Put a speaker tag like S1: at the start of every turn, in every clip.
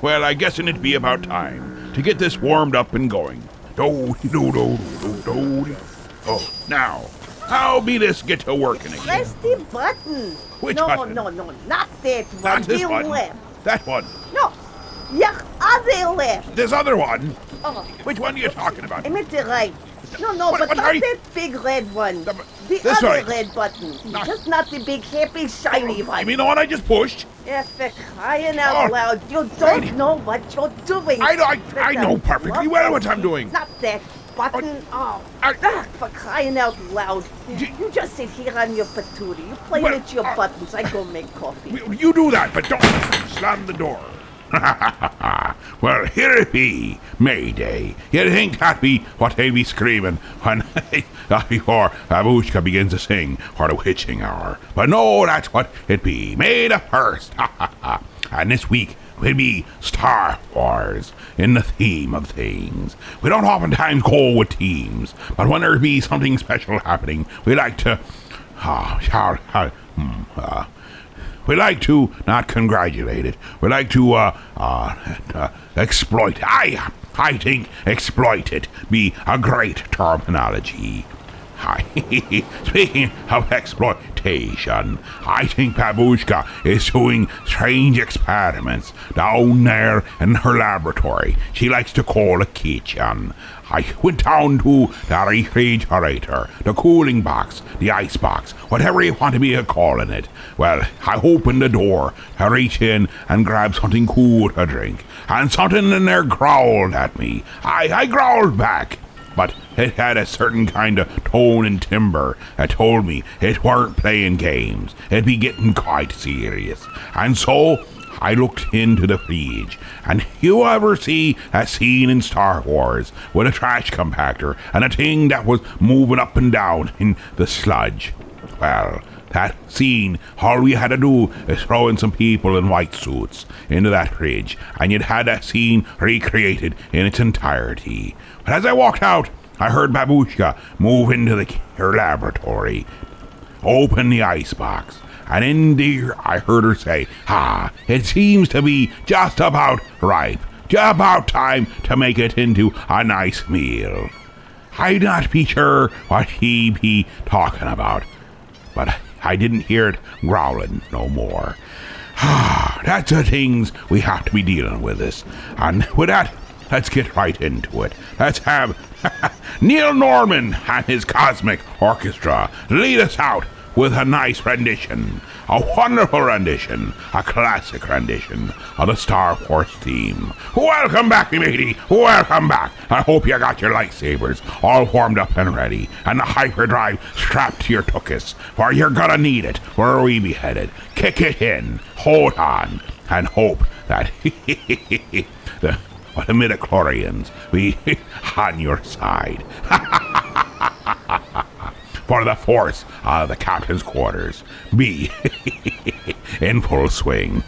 S1: Well, I guess'n it be about time to get this warmed up and going. Do do do do do do. Oh, now, how be this get to working again?
S2: Press the button.
S1: Which
S2: no,
S1: button?
S2: No, not that one.
S1: Not this
S2: the
S1: one.
S2: left.
S1: That one.
S2: No, your other left.
S1: This other one.
S2: Oh,
S1: Which one are you talking about?
S2: I meant the right. No,
S1: What
S2: but
S1: are
S2: not
S1: you-
S2: that big red one.
S1: The-
S2: The
S1: this
S2: other
S1: way.
S2: red button.
S1: Not-
S2: Just not the big, happy, shiny one.
S1: You mean the one I just pushed?
S2: Yeah, for crying out
S1: Oh,
S2: loud. You don't
S1: righty.
S2: know what you're doing.
S1: I know perfectly well what I'm doing.
S2: Not that button. Oh, for crying out loud. You just sit here on your patootie. You play
S1: Well,
S2: with your buttons. I go make coffee.
S1: You do that, but don't slam the door. Well, here it be, Mayday. You'd think that'd be what they'd be screaming when before Babushka begins to sing for the witching hour. But no, that's what it be. May the 1st. And this week will be Star Wars in the theme of things. We don't oftentimes go with teams, but when there be something special happening, we like to we like to not congratulate it. We like to exploit. I think exploit it be a great terminology. Speaking of exploitation, I think Babushka is doing strange experiments down there in her laboratory. She likes to call a kitchen. I went down to the refrigerator, the cooling box, the ice box, whatever you want to be calling it. Well, I opened the door to reach in and grab something cool to drink, and something in there growled at me. I growled back, but it had a certain kind of tone and timbre that told me it weren't playing games. It'd be getting quite serious. And so I looked into the fridge, and you ever see a scene in Star Wars with a trash compactor and a thing that was moving up and down in the sludge? Well, that scene, all we had to do is throw in some people in white suits into that fridge, and you'd had that scene recreated in its entirety. But as I walked out, I heard Babushka move into her laboratory, open the icebox, and in there I heard her say, it seems to be just about ripe, just about time to make it into a nice meal. I'd not be sure what he be talking about, but I didn't hear it growling no more. That's the things we have to be dealing with this. And with that, let's get right into it. Let's have Neil Norman and his Cosmic Orchestra lead us out with a nice rendition, a wonderful rendition, a classic rendition of the Star Wars theme. Welcome back, me matey. Welcome back. I hope you got your lightsabers all warmed up and ready, and the hyperdrive strapped to your tuchus, for you're gonna need it where we be headed. Kick it in, hold on, and hope that the midichlorians be on your side. For the force of the captain's quarters be in full swing.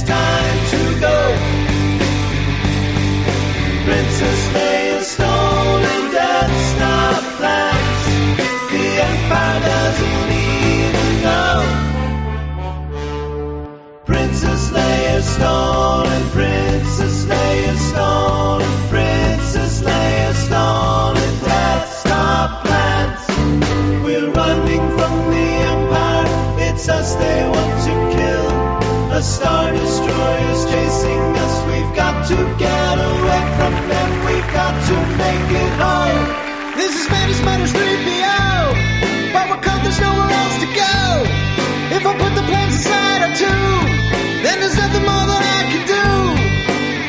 S3: time to go. Princess Leia's stolen Death Star plans. The Empire doesn't even know. Princess Leia's stolen, Princess Leia's stolen, Princess Leia's stolen Death Star plans. We're running from the Empire, it's us they want to kill. A Star Destroyer's chasing us, we've got to get away from them, we've got to make it home. This is Mantis Minus 3PO, but we're caught, there's nowhere else to go. If I put the plans aside or two, then there's nothing more that I can do.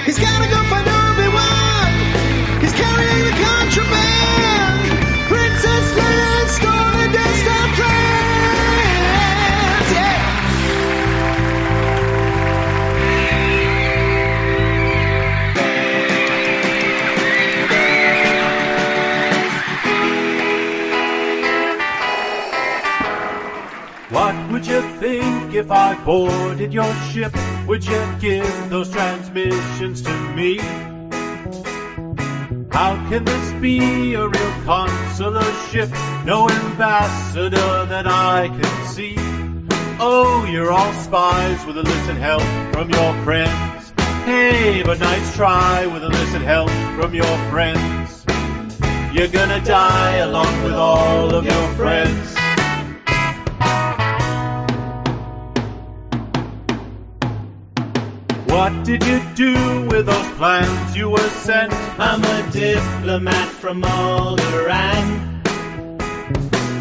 S3: He's gotta go find Obi-Wan, he's carrying the contraband. Princess Leia stolen Death Star plans, yeah.
S4: What would you think if I boarded your ship? Would you give those transmissions to me? How can this be a real consular ship? No ambassador that I can see. Oh, you're all spies with illicit help from your friends. Hey, but nice try with illicit help from your friends. You're gonna die along with all of your friends. What did you do with those plans you were sent?
S3: I'm a diplomat from Alderaan.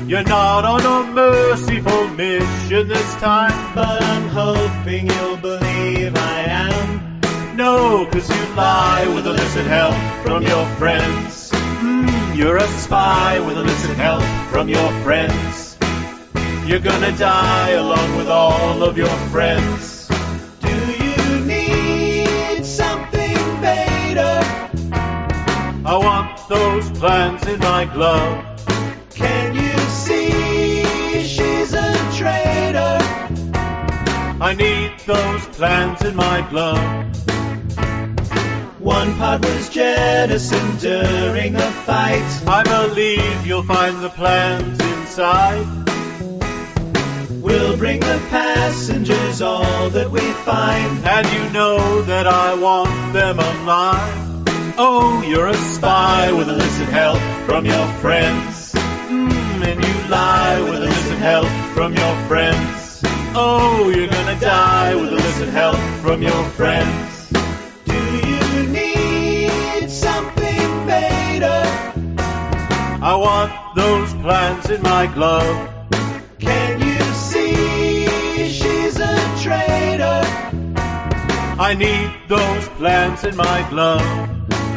S4: You're not on a merciful mission this time,
S3: but I'm hoping you'll believe I am.
S4: No, 'cause you lie with illicit help from your friends. You're a spy with illicit help from your friends. You're gonna die along with all of your friends. I want those plans in my glove.
S3: Can you see she's a traitor?
S4: I need those plans in my glove.
S3: One part was jettisoned during the fight.
S4: I believe you'll find the plans inside.
S3: We'll bring the passengers all that we find.
S4: And you know that I want them alive. Oh, you're a spy with illicit help from your friends. And you lie with illicit help from your friends. Oh, you're gonna die with illicit help from your friends.
S3: Do you need something better?
S4: I want those plans in my glove.
S3: Can you see she's a traitor?
S4: I need those plans in my glove.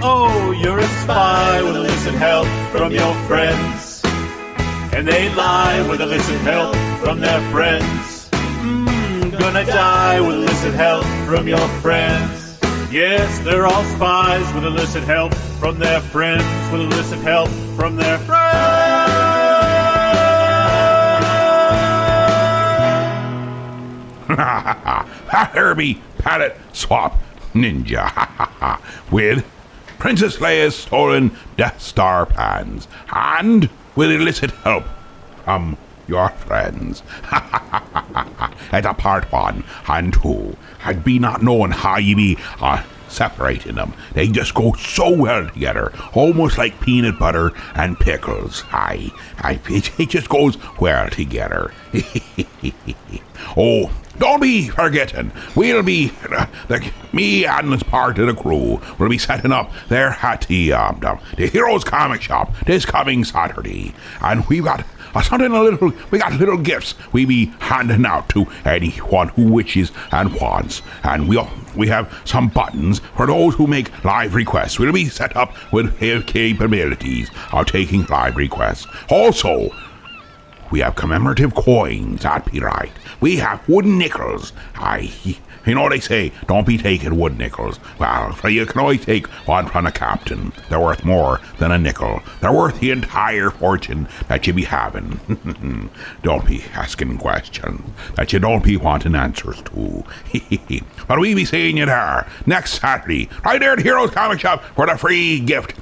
S4: Oh, you're a spy with illicit help from your friends. And they lie with illicit help from their friends. Gonna die with illicit help from your friends. Yes, they're all spies with illicit help from their friends, with illicit help from their friends.
S1: Herbie Palette Swap Ninja with Princess Leia's stolen Death Star plans, and with illicit help from your friends. It's a part 1 and 2. I'd be not knowing how you be separating them. They just go so well together, almost like peanut butter and pickles. It just goes well together. Oh, don't be forgetting, we'll be, me and this part of the crew will be setting up there at the Heroes Comic Shop this coming Saturday. And we've got we got little gifts we be handing out to anyone who wishes and wants. And we have some buttons for those who make live requests. We'll be set up with capabilities of taking live requests. Also, We have commemorative coins, that be right. We have wooden nickels. Aye, you know they say, don't be taking wood nickels. Well, for you can always take one from a captain. They're worth more than a nickel. They're worth the entire fortune that you be having. Don't be asking questions that you don't be wanting answers to. But we be seeing you there next Saturday, right there at Heroes Comic Shop for the free gift.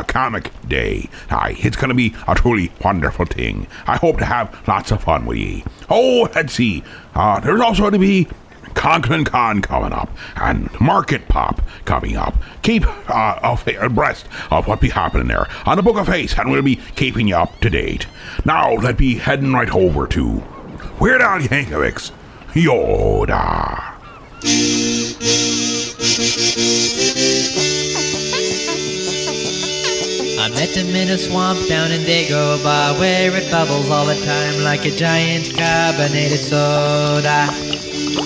S1: Comic Day. Aye, it's going to be a truly wonderful thing. I hope to have lots of fun with ye. Oh, let's see. There's also to be Conklin Con coming up and Market Pop coming up. Keep abreast of what be happening there on the Book of Face, and we'll be keeping you up to date. Now, let's be heading right over to Weird Al Yankovic's Yoda.
S5: I met him in a swamp down in Dagobah, where it bubbles all the time like a giant carbonated soda.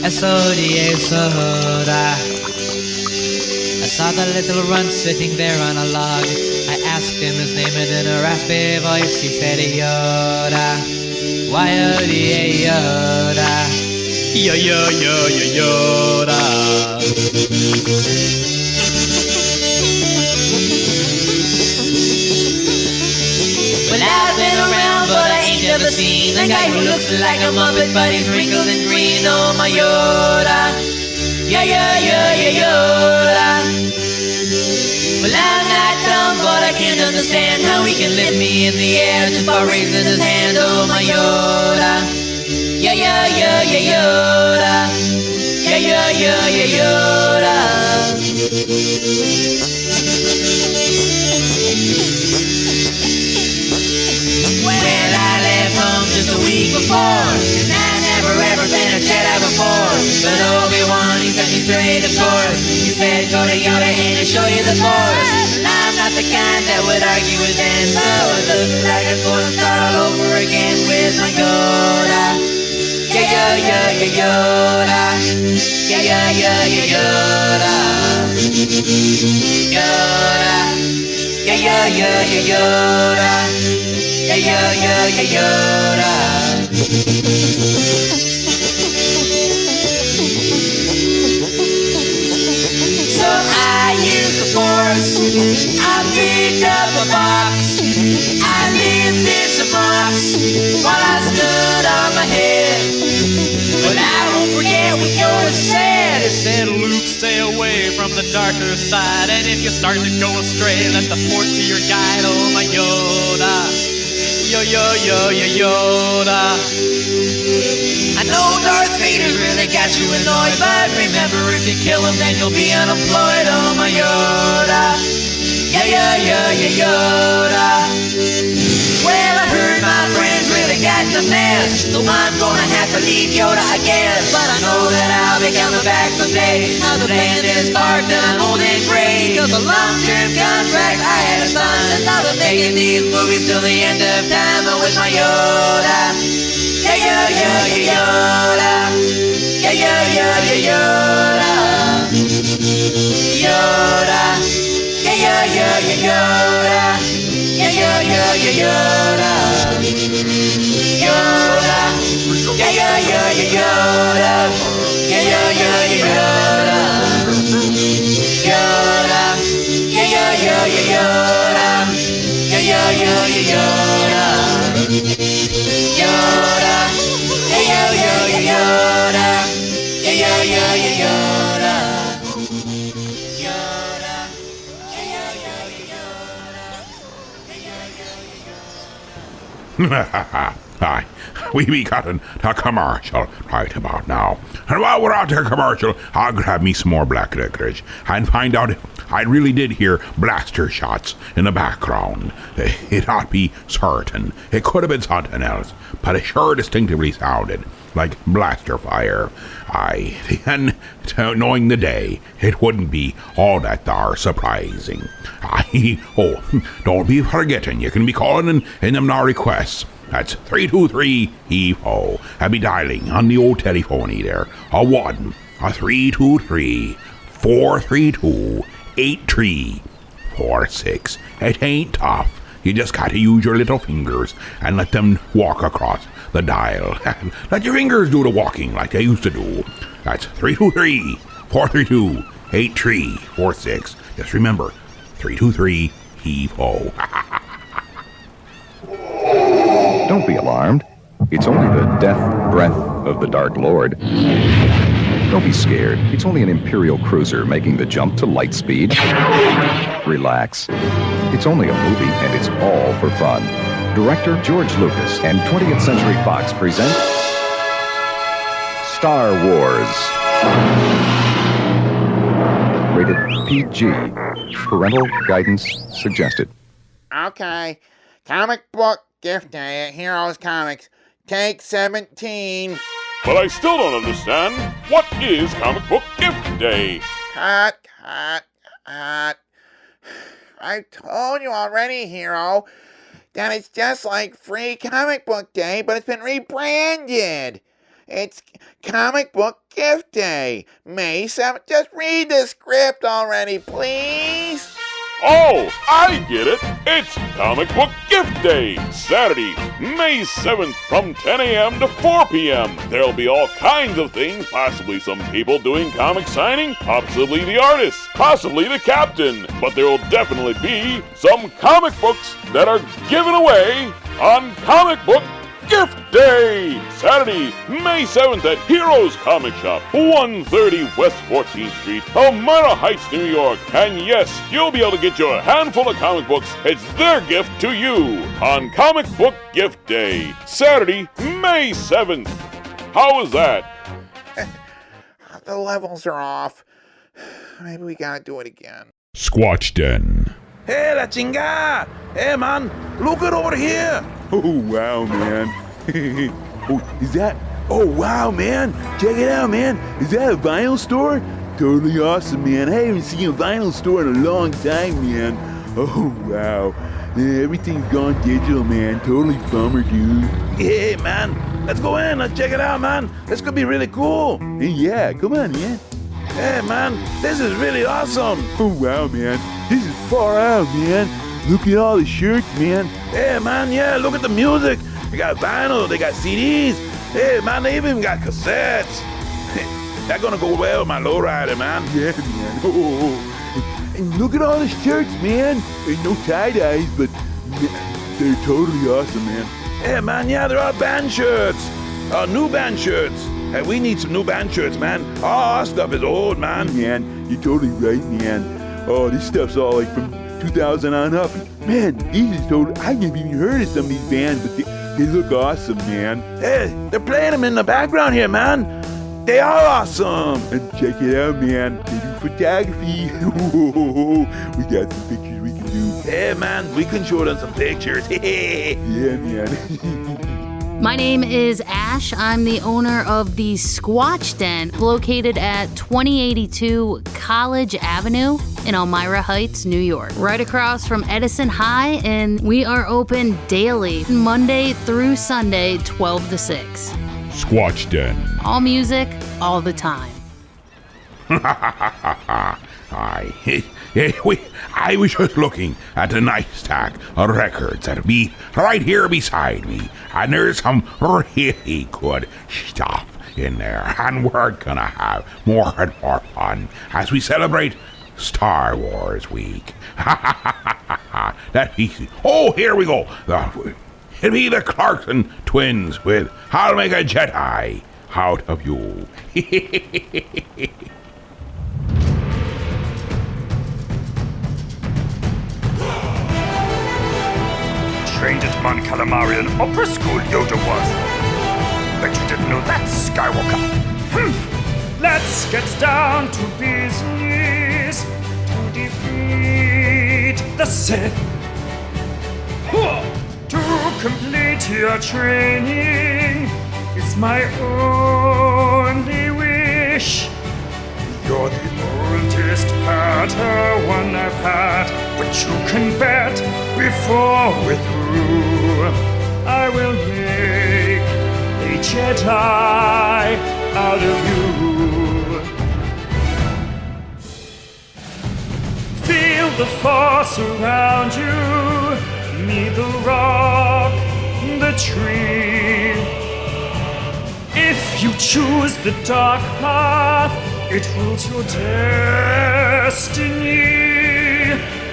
S5: S-O-D-A soda. I saw the little runt sitting there on a log. I asked him his name and in a raspy voice he said Yoda. Y-O-D-A Yoda. Yoda. Well, I've been around, but I ain't never seen a guy who looks like a Muppet, but he's wrinkled and green. Oh, my Yoda. Yoda. Well, I'm not dumb, but I can't understand how he can lift me in the air just by raising his hand. Oh, my Yoda. Yoda. Yoda. Just a week before, and I never ever been a Jedi before. But Obi-Wan, he set me straight, of course. He said, go to Yoda and he'll show you the Force. And I'm not the kind that would argue with him, so it looks like I'm gonna start all over again with my Yoda. Yoda. Yoda. Yoda. Yoda. So I used the Force. I picked up a box. I lifted some rocks while I stood on my head. But I won't forget what Yoda said. It said, Luke, stay away from the darker side, and if you start to go astray, let the Force be your guide. Oh, my Yoda. Yoda. I know Darth Vader's really got you annoyed, but remember, if you kill him, then you'll be unemployed. Oh, my Yoda. Yoda. Well, I heard my friends really got in a mess, so I'm gonna have to leave Yoda, I guess. But I know that I'll be coming back someday. Now the band is parked and I'm old and gray, 'cause a long-term contract I had to sign, and I'll be making these movies till the end of time with my Yoda. Yoda. Yoda. Yoda.
S1: Aye, we be cutting to commercial right about now. And while we're out to commercial, I'll grab me some more black licorice and find out if I really did hear blaster shots in the background. It ought be certain. It could have been something else, but it sure distinctively sounded like blaster fire. Aye, and knowing the day, it wouldn't be all that there surprising. Aye, oh, don't be forgetting, you can be calling in them now requests. That's 323-HEAVE-HO. I'll be dialing on the old telephony there. A 1, a 323-432-8346. It ain't tough. You just gotta use your little fingers and let them walk across the dial. Let your fingers do the walking like they used to do. That's 323-432-8346. Just remember, 323-HEAVE-HO.
S6: Don't be alarmed. It's only the death breath of the Dark Lord. Don't be scared. It's only an Imperial cruiser making the jump to light speed. Relax. It's only a movie, and it's all for fun. Director George Lucas and 20th Century Fox present Star Wars. Rated PG. Parental guidance suggested.
S7: Okay. Comic book gift day at Heroes Comics. Take 17.
S8: But I still don't understand. What is Comic Book Gift Day?
S7: Cut. I told you already, Hero, that it's just like Free Comic Book Day, but it's been rebranded. It's Comic Book Gift Day, May 7th. Just read the script already, please.
S8: Oh, I get it. It's Comic Book Gift Day, Saturday, May 7th from 10 a.m. to 4 p.m. There'll be all kinds of things, possibly some people doing comic signing, possibly the artist, possibly the captain. But there'll definitely be some comic books that are given away on Comic Book Gift Day, Saturday, May 7th at Heroes Comic Shop, 130 West 14th Street, Elmira Heights, New York. And yes, you'll be able to get your handful of comic books. It's their gift to you on Comic Book Gift Day, Saturday, May 7th. How was that?
S7: The levels are off. Maybe we gotta do it again.
S1: Squatch Den.
S9: Hey, la chinga! Hey, man, look it over here! Oh, wow, man. Oh, is that? Oh, wow, man. Check it out, man. Is that a vinyl store? Totally awesome, man. I haven't seen a vinyl store in a long time, man. Oh, wow. Yeah, everything's gone digital, man. Totally bummer, dude. Hey, man. Let's go in. Let's check it out, man. This could be really cool. Hey, yeah, come on, man. Hey, man, this is really awesome. Oh, wow, man. This is far out, man. Look at all the shirts, man. Hey, man, yeah, look at the music. They got vinyl, they got CDs. Hey, man, they even got cassettes. That's gonna go well with my lowrider, man. Yeah, man. Oh. And look at all the shirts, man. Ain't no tie-dyes, but they're totally awesome, man. Hey, man, yeah, they're all band shirts. New band shirts. Hey, we need some new band shirts, man. All our stuff is old, man. Man, you're totally right, man. Oh, this stuff's all like from 2000 on up. Man, these is totally... I never even heard of some of these bands, but they look awesome, man. Hey, they're playing them in the background here, man. They are awesome. And check it out, man. They do photography. We got some pictures we can do. Hey, man, we can show them some pictures. Yeah, man.
S10: My name is Ash. I'm the owner of the Squatch Den, located at 2082 College Avenue in Elmira Heights, New York, right across from Edison High, and we are open daily, Monday through Sunday, 12 to 6.
S1: Squatch Den.
S10: All music, all the time.
S1: I was just looking at the nice stack of records that'll be right here beside me, and there's some really good stuff in there, and we're gonna have more and more fun as we celebrate Star Wars Week. That's easy. Oh, here we go. It'll be the Clarkson twins with I'll Make a Jedi Out of You.
S11: Trained at Mon Calamari Opera School, Yoda was. Bet you didn't know that, Skywalker. Let's get down to business to defeat the Sith. To complete your training is my only wish. You're the oldest Padawan I've had, but you can bet before we're through, I will make a Jedi out of you. Feel the Force around you, me the rock, the tree. If you choose the dark path, it rules your destiny.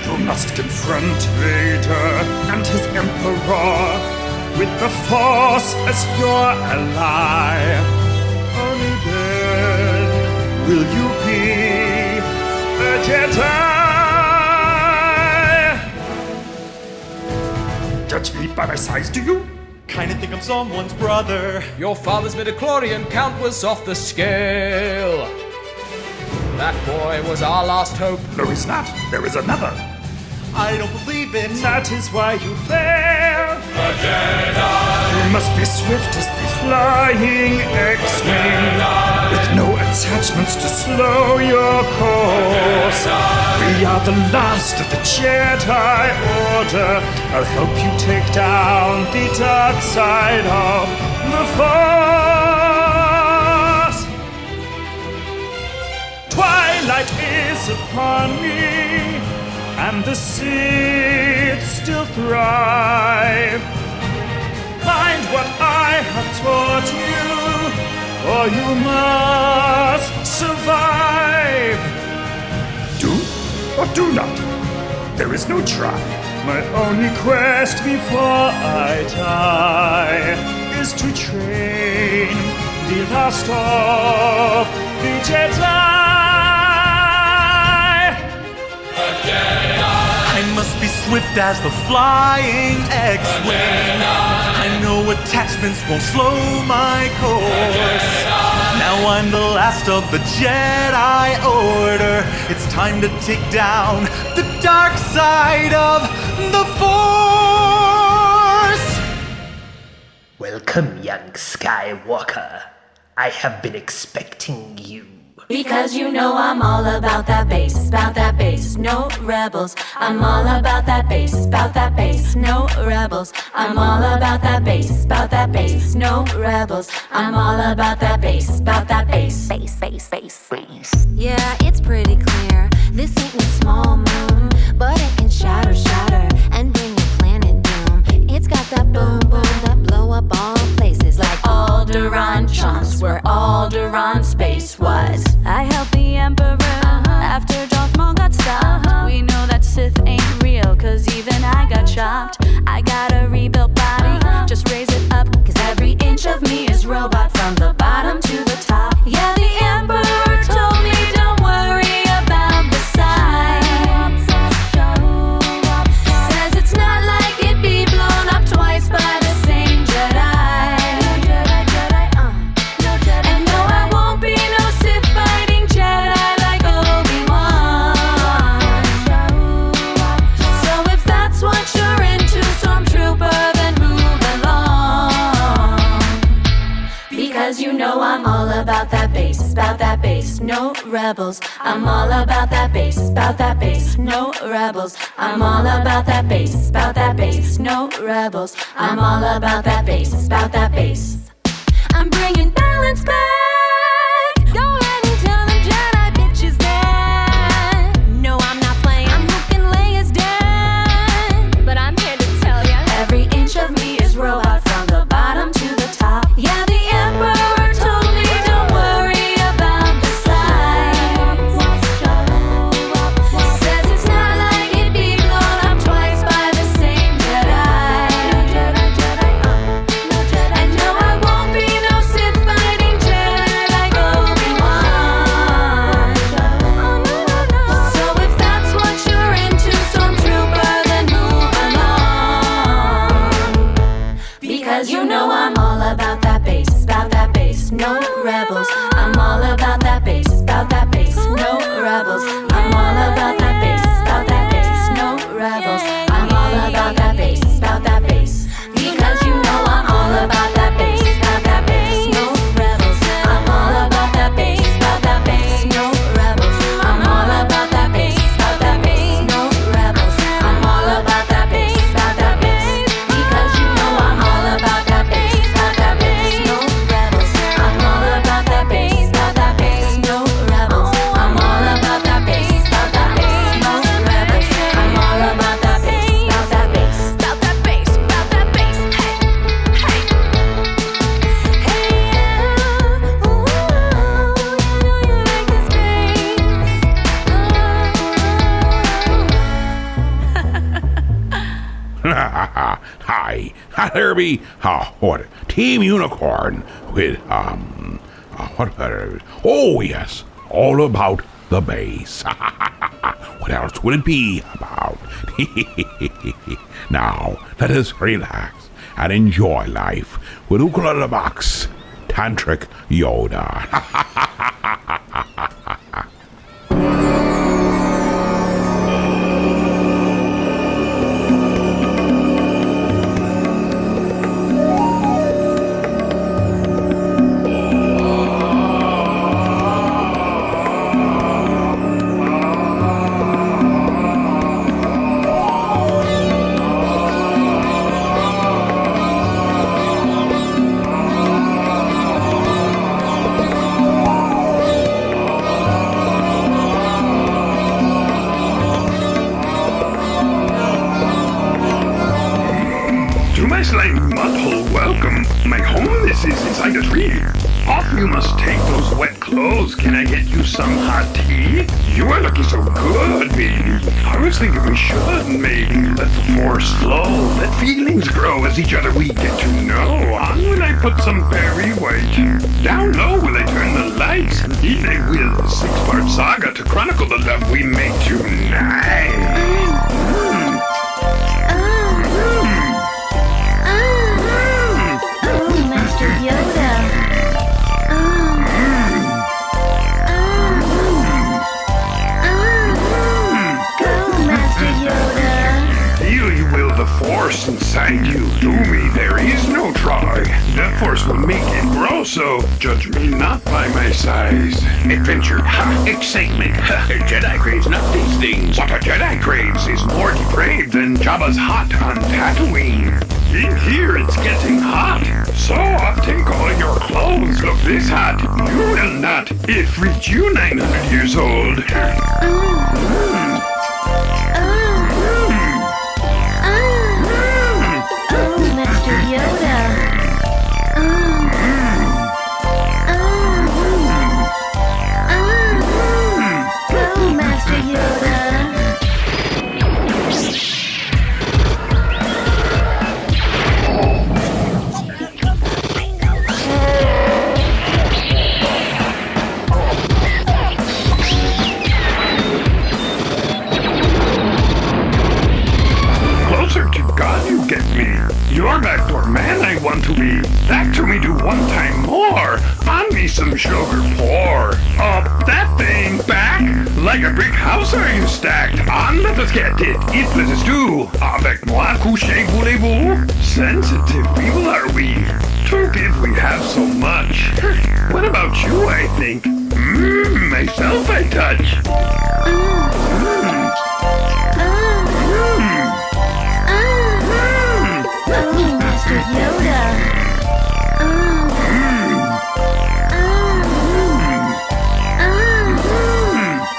S11: You must confront Vader and his Emperor with the Force as your ally. Only then will you be a Jedi. Judge me by my size, do you?
S4: Kinda think I'm someone's brother.
S12: Your father's midichlorian count was off the scale. That boy was our last hope.
S11: No, he's not. There is another.
S4: I don't believe it.
S11: That is why you fail. A Jedi. You must be swift as the flying X-Wing, with no attachments to slow your course. We are the last of the Jedi Order. I'll help you take down the dark side of the Force. Twilight is upon me, and the Sith still thrive. Mind what I have taught you, or you must survive. Do or do not. There is no try. My only quest before I die is to train the last of the Jedi.
S4: I must be swift as the flying X-Wing. I know attachments won't slow my course. Now I'm the last of the Jedi Order. It's time to take down the dark side of the Force.
S13: Welcome, young Skywalker. I have been expecting you.
S14: Because you know I'm all about that bass, no rebels. I'm all about that bass, no rebels. I'm all about that bass, no rebels. I'm all about that bass, bass. Yeah, it's pretty clear. This ain't no small moon, but it can shatter, and bring your planet doom. It's got that boom, that blow up all places like Alderaan chunks, where Alderaan space was. I helped the Emperor after Darth Maul got stopped. We know that Sith ain't real, cause even I got chopped. I got a rebuilt body, just raise it up, cause every inch of me is robot from the bottom to the top. Yeah, the Emperor told me don't worry about the size. Says it's not like it be blown up twice by the same Jedi. And no, I won't be no Sith fighting Jedi like Obi-Wan. So if that's what you're into, Stormtrooper, then move along. Because you know I'm all about that bass, no rebels. I'm all about that bass, no rebels. I'm all about that bass, no rebels. I'm all about that bass, I'm bringing balance back. Go ahead and tell them Jedi bitches that. No, I'm not playing. I'm looking Leia's dead. But I'm here to tell ya, every inch of me is robot from the bottom to the top. Yeah, the Emperor told me don't worry about the size. Says it's not like it be blown up twice by the same Jedi. And no, I won't be no Sith fighting Jedi like Obi-Wan. So if that's what you're into, Stormtrooper, then move along. Because you know I'm all about that bass, no rebels. I'm all about that bass, no rebels. I'm all about that bass, no rebels. I'm all about that bass, because you know I'm all about that bass, no rebels. I'm all about that bass, no rebels. I'm all about that bass, no rebels. I'm all about that bass, because you know I'm all about that bass, no rebels. I'm all about that bass,
S1: Aye, there be what Team Unicorn with oh yes, all about the bass. What else would it be about? Now let us relax and enjoy life with Ukulele Box Tantric Yoda.
S15: Inside a tree. Off you must take those wet clothes. Can I get you some hot tea? You are looking so good, baby. I was thinking we should maybe let the force flow. Let feelings grow as each other we get to know. On when I put some fairy white. Down low will I turn the lights. In I will, a 6-part saga to chronicle the love we make tonight.
S14: Master Yoda. Go, Master Yoda.
S15: Feel you will the force inside you. To me there is no try. The force will make it grow, so judge me not by my size. Adventure, ha, excitement, ha. A Jedi craves not these things. What a Jedi craves is more depraved than Jabba's hot on Tatooine. In here it's getting hot, so I'll take all your clothes. Look this hot, you will not, if reach you 900 years old.
S14: Oh, Master Yoda. Go, Master Yoda.
S15: Closer to God you get me. Your backdoor man I want to be. Back to me do one time more. On me some sugar pour. Up that thing back. Like a brick house are you stacked. On let us get it. It let us do. Avec moi coucher voulez-vous? Sensitive people are we. To give we have so much. What about you I think? Myself I touch.
S14: Oh, Master Yoda.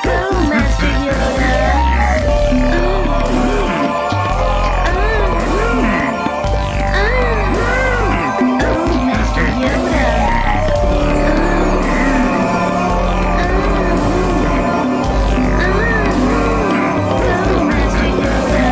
S14: Go, Master Yoda. Oh, Master Yoda.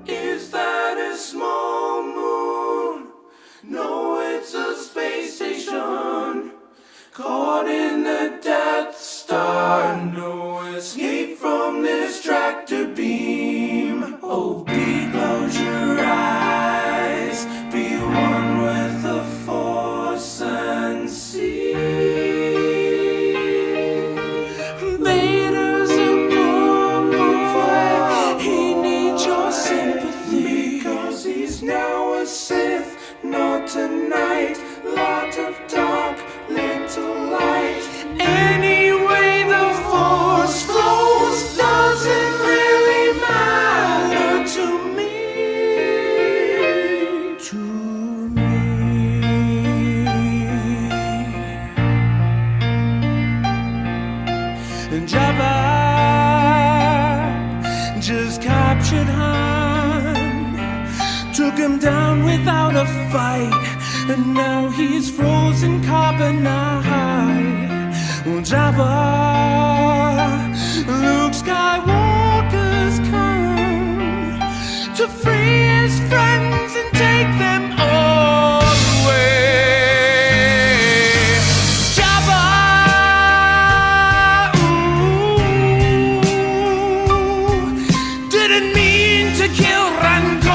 S3: Is that a small moon? No, it's a space station. Caught in the Death Star. No escape from this tractor beam. Oh, close your eyes. Be one with the Force and see. Vader's a poor boy. He needs your sympathy. Because he's now a Sith, not tonight. Lot of dark, little light. Anyway, the Force flows. Doesn't really matter to me. To
S16: And Jabba just captured down without a fight, and now he's frozen carbonite. Jabba, Luke Skywalker's come to free his friends and take them all away. Jabba, didn't mean to kill Rancor.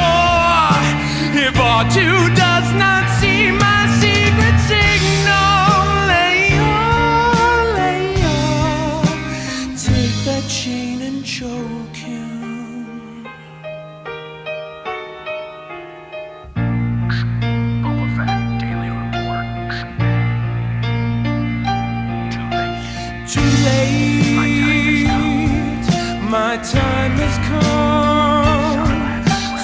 S16: If R2 does not see my secret signal, Leia, take that chain and choke him.
S15: Boba Fett Daily Report.
S16: Too late, my time has come.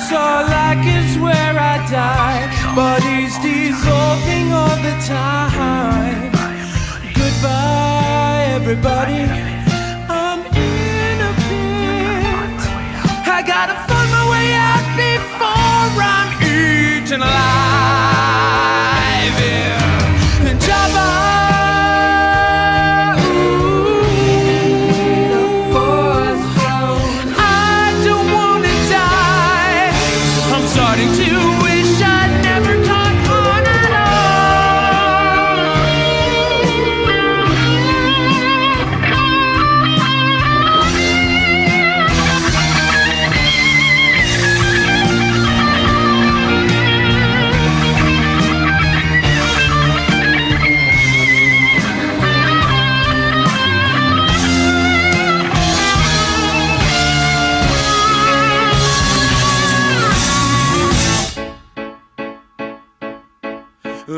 S16: Sarlacc is where I die, but he's dissolving all the time. Goodbye, everybody. I'm in a pit. I gotta find my way out before I'm eaten alive. Yeah. Jabba. Starting to wish I'd never caught on at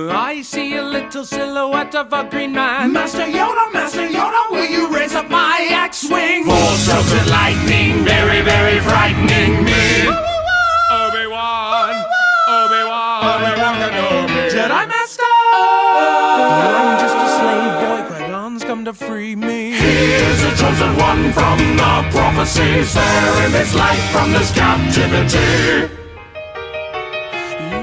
S16: I see a little silhouette of a green man. Master Yoda, will you raise up my X-Wing? Force of the lightning, very, very frightening me. Obi-Wan, Kenobi. Jedi Master! I'm just a slave boy, Qui-Gon's come to free me. He is the chosen one from the prophecies, sparing his life from this captivity.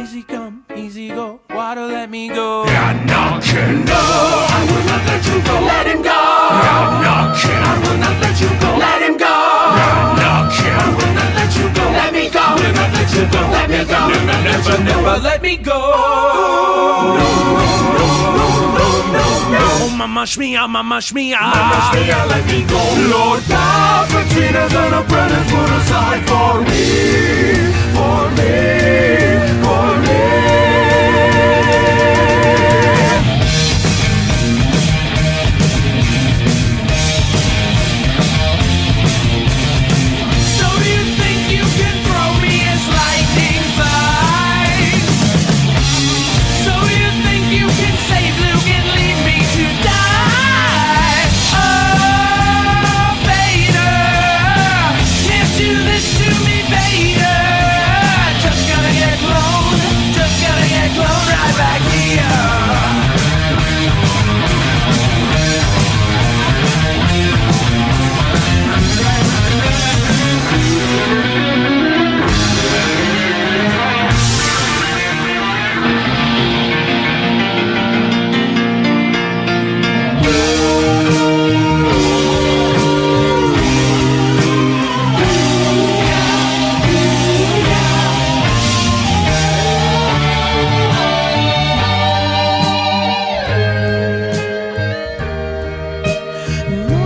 S16: Easy come, easy go, water let me go. Anakin, no, I will not let you go. Let him go. Anakin, I will not let you go. Let him go. Anakin, I will not let you go. Let me go. Will not let you go. Let me go. Never let me go. No. Oh, Mama Shmia, let me go. Lord Palpatine as an apprentice put aside for me. So do you think you can throw me as lightning bites? So do you think you can save Luke and leave me to die? Oh, Vader, can't do this to me, Vader. Just gonna get cloned right back here.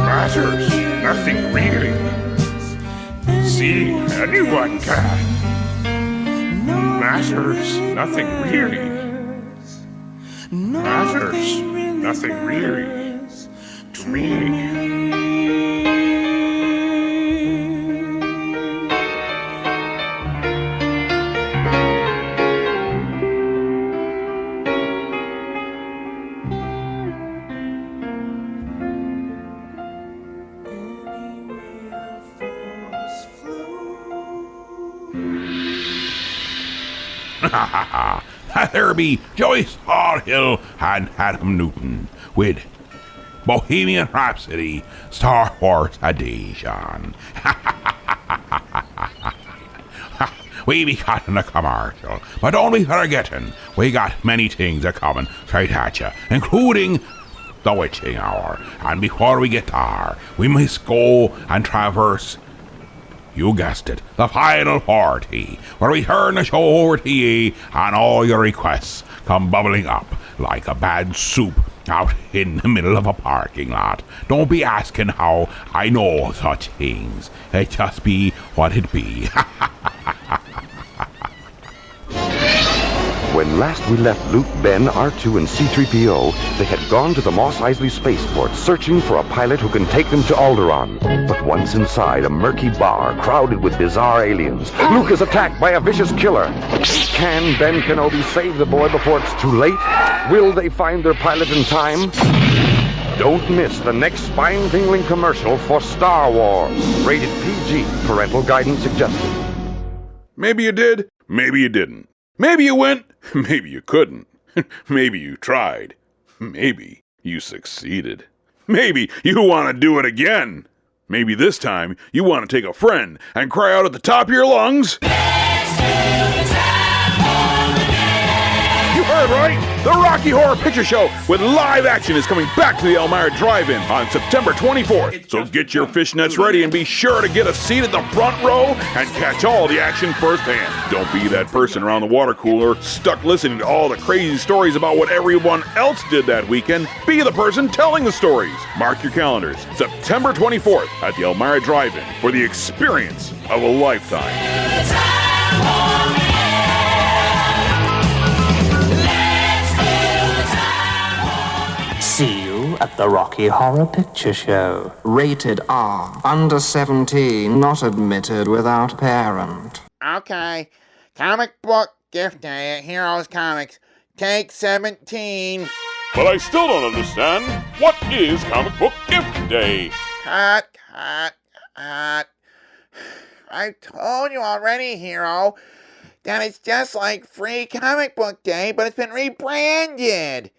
S15: Matters nothing really. See, anyone can. Matters nothing really. Matters nothing really to me.
S1: There be Joyce Hallhill and Adam Newton with Bohemian Rhapsody, Star Wars Edition. we be cutting a commercial. But don't be forgetting, we got many things a coming straight at you, including the witching hour. And before we get there, we must go and traverse, you guessed it, the final party, where we turn the show over to ye and all your requests come bubbling up like a bad soup out in the middle of a parking lot. Don't be asking how I know such things. It just be what it be.
S17: When last we left Luke, Ben, R2, and C-3PO, they had gone to the Mos Eisley spaceport searching for a pilot who can take them to Alderaan. But once inside a murky bar crowded with bizarre aliens, Luke is attacked by a vicious killer. Can Ben Kenobi save the boy before it's too late? Will they find their pilot in time? Don't miss the next spine-tingling commercial for Star Wars. Rated PG. Parental guidance suggested.
S9: Maybe you did, maybe you didn't. Maybe you went, maybe you couldn't. Maybe you tried. Maybe you succeeded. Maybe you want to do it again. Maybe this time you want to take a friend and cry out at the top of your lungs. You heard right! The Rocky Horror Picture Show with live action is coming back to the Elmira Drive-In on September 24th. So get your fishnets ready and be sure to get a seat at the front row and catch all the action firsthand. Don't be that person around the water cooler stuck listening to all the crazy stories about what everyone else did that weekend. Be the person telling the stories. Mark your calendars. September 24th at the Elmira Drive-In for the experience of a lifetime.
S18: See you at the Rocky Horror Picture Show. Rated R. Under 17. Not admitted without parent.
S7: Okay. Comic book gift day at Heroes Comics. Take 17.
S8: But I still don't understand. What is Comic Book Gift Day?
S7: Cut. I told you already, Hero, that it's just like Free Comic Book Day, but it's been rebranded.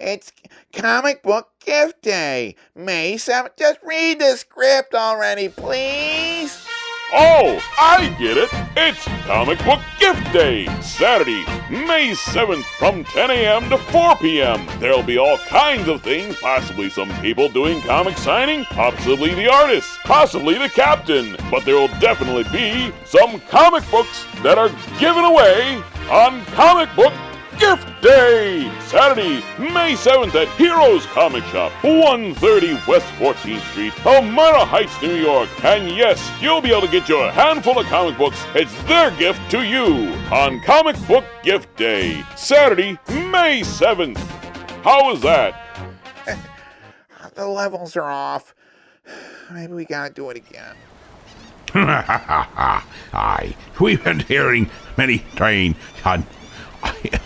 S7: It's Comic Book Gift Day, May 7th. Just read the script already, please.
S8: Oh, I get it. It's Comic Book Gift Day, Saturday, May 7th from 10 a.m. to 4 p.m. There'll be all kinds of things, possibly some people doing comic signing, possibly the artist, possibly the captain. But there'll definitely be some comic books that are given away on Comic Book Gift Day! Saturday, May 7th at Heroes Comic Shop, 130 West 14th Street, Elmira Heights, New York. And yes, you'll be able to get your handful of comic books. It's their gift to you on Comic Book Gift Day, Saturday, May 7th. How was that?
S7: The levels are off. Maybe we gotta do it again.
S1: Aye, we've been hearing many strange and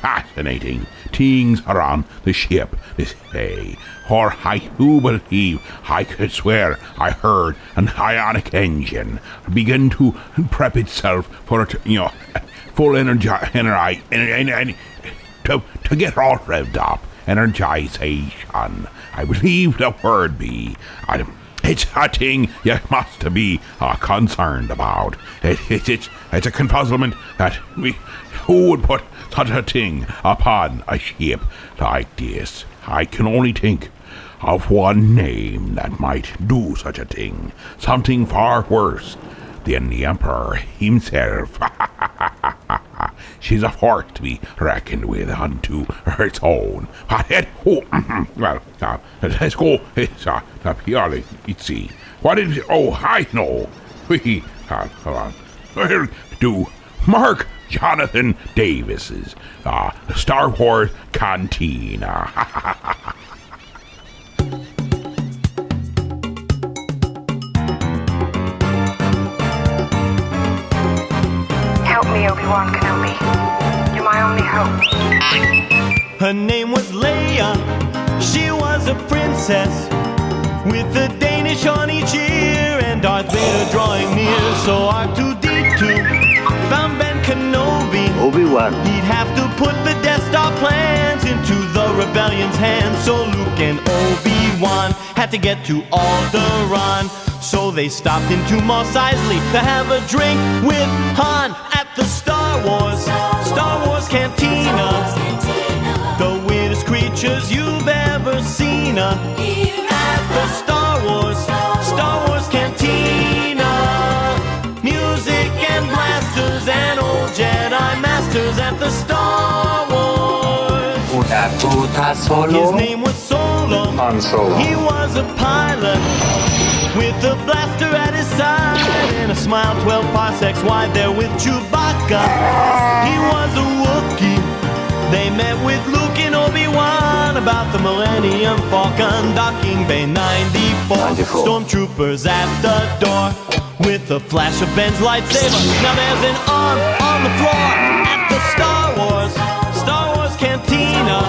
S1: fascinating things around the ship this day. For I do believe I could swear I heard an ionic engine begin to prep itself for full energy to get all revved up. Energization, I believe the word be. It's a thing you must be concerned about. It's a confuzzlement that who would put such a thing upon a ship like this? I can only think of one name that might do such a thing. Something far worse than the Emperor himself. She's a force to be reckoned with unto its own. Let's go. It's purely, let's see. What is it? Oh, I know. Hold on. We'll do Mark Jonathan Davis's Star Wars Cantina.
S19: Help me, Obi-Wan Kenobi. You're my only hope.
S16: Her name was Leia. She was a princess with a Danish on each ear and Darth Vader drawing near. So R2-D2 found Ben Kenobi.
S20: Obi-Wan.
S16: He'd have to put the Death Star plans into the rebellion's hands. So Luke and Obi-Wan had to get to Alderaan. So they stopped into Mos Eisley to have a drink with Han at the Star Wars Cantina. The weirdest creatures you've ever seen. At the Star Wars Cantina. Music and blasters and old Jedi masters at the Star Wars. His name was Solo.
S18: Han Solo.
S16: He was a pilot with a blaster at his side and a smile 12 parsecs wide there with Chewbacca. He was a Wookiee. They met with Luke and Obi-Wan about the Millennium Falcon docking bay 94. Stormtroopers at the door with a flash of Ben's lightsaber. Now there's an arm on the floor at the Star Wars Cantina.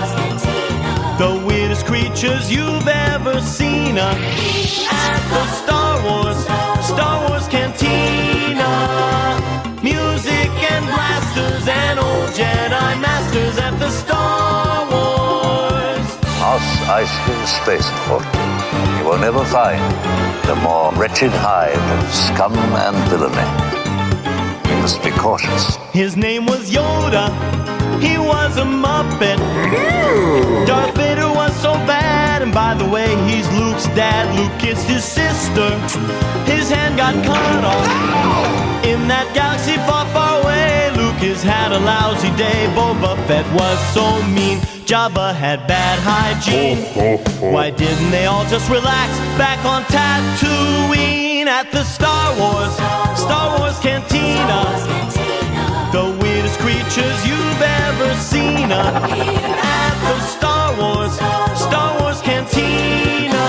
S16: The weirdest creatures you've ever seen. At the Star Wars Cantina. Music and blasters and old Jedi masters at the Star Wars.
S20: Mos Eisley Spaceport. You will never find the more wretched hive of scum and villainy. You must be cautious.
S16: His name was Yoda. He was a Muppet. Darth Vader was so bad. And by the way, he's Luke's dad. Luke kissed his sister. His hand got cut off in that galaxy far, far away. Lucas had a lousy day. Boba Fett was so mean. Jabba had bad hygiene. Why didn't they all just relax back on Tatooine at the Star Wars Cantina? The weirdest creatures you've ever seen. At the Star Wars Cantina.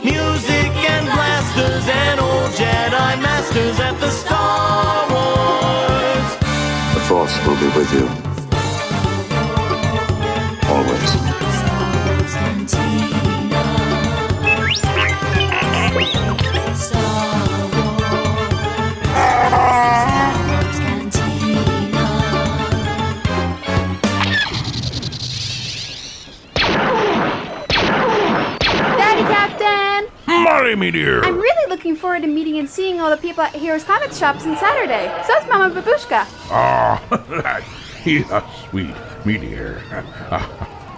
S16: Music and blasters and old Jedi masters at the Star Wars.
S20: The Force will be with you. Always.
S21: Daddy Captain!
S1: Molly, me dear.
S21: I'm really looking forward to meeting and seeing all the people at Heroes Comics Shops on Saturday. So is Mama Babushka.
S1: He's a sweet, me dear.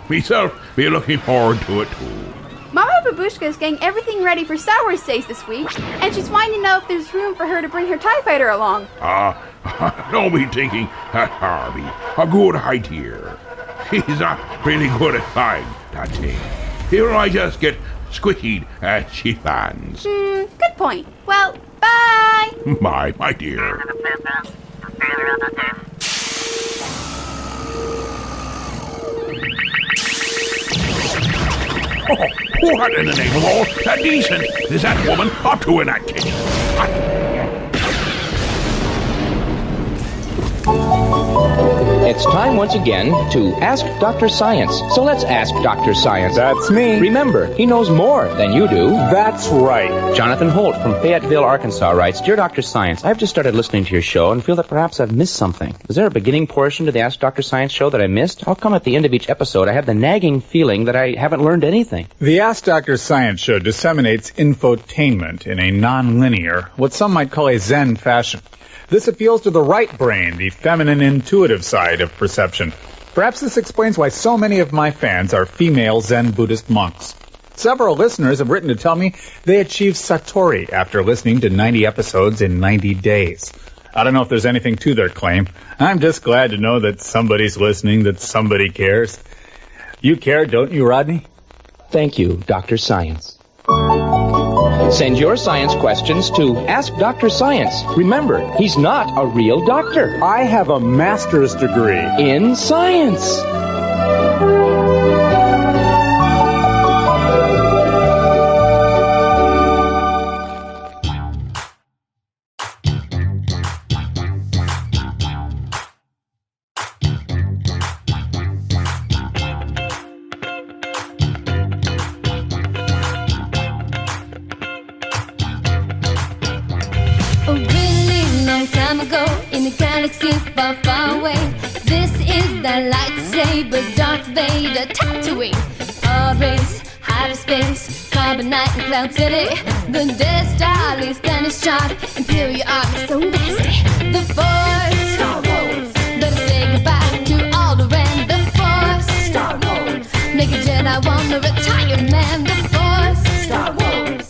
S1: Myself be looking forward to it too.
S21: Mama Babushka is getting everything ready for Star Wars Days this week, and she's wanting to know if there's room for her to bring her TIE Fighter along.
S1: Don't be thinking that Harvey. A good idea. He's not really good at flying, that thing. He might just get squishied as she lands.
S21: Good point. Well, bye!
S1: Bye, my dear. Oh, what in the name of all that decent is that woman up to in that kitchen?
S22: It's time once again to Ask Dr. Science. So let's ask Dr. Science.
S23: That's me.
S22: Remember, he knows more than you do.
S23: That's right.
S22: Jonathan Holt from Fayetteville, Arkansas writes, Dear Dr. Science, I've just started listening to your show and feel that perhaps I've missed something. Is there a beginning portion to the Ask Dr. Science show that I missed? How come at the end of each episode I have the nagging feeling that I haven't learned anything?
S23: The Ask Dr. Science show disseminates infotainment in a non-linear, what some might call a Zen fashion. This appeals to the right brain, the feminine intuitive side of perception. Perhaps this explains why so many of my fans are female Zen Buddhist monks. Several listeners have written to tell me they achieved Satori after listening to 90 episodes in 90 days. I don't know if there's anything to their claim. I'm just glad to know that somebody's listening, that somebody cares. You care, don't you, Rodney?
S22: Thank you, Dr. Science. Send your science questions to Ask Dr. Science. Remember, he's not a real doctor.
S23: I have a master's degree
S22: in science.
S24: Far, far away. This is the lightsaber Darth Vader Tatooine. A race, outer space, carbonite and Cloud City. The Death Star leads down his chart. Imperial army so nasty. The Force Star Wars. Better say goodbye to Alderaan, the Force. Star Wars. Make a Jedi wanna retire, man, the Force. Star Wars.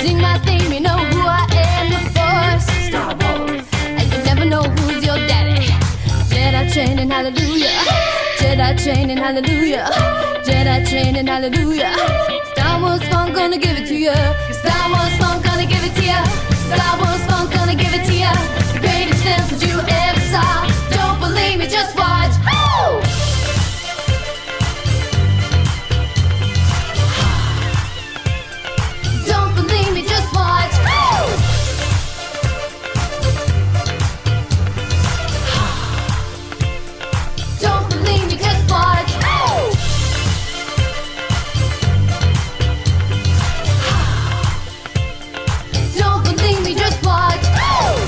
S24: Sing my theme, you know who I am, the Force. Star Wars. And you never know who's your daddy. Jedi training, hallelujah. Jedi training, hallelujah. Jedi training, hallelujah. Star Wars fun, gonna give it to ya. Star Wars fun, gonna give it to ya. Star Wars fun, gonna give it to ya. The greatest episode you ever saw. Don't believe me, just watch. Woo! Don't believe me, just watch. Woo! Don't believe me, just watch. Woo! Don't believe me, just watch. Woo!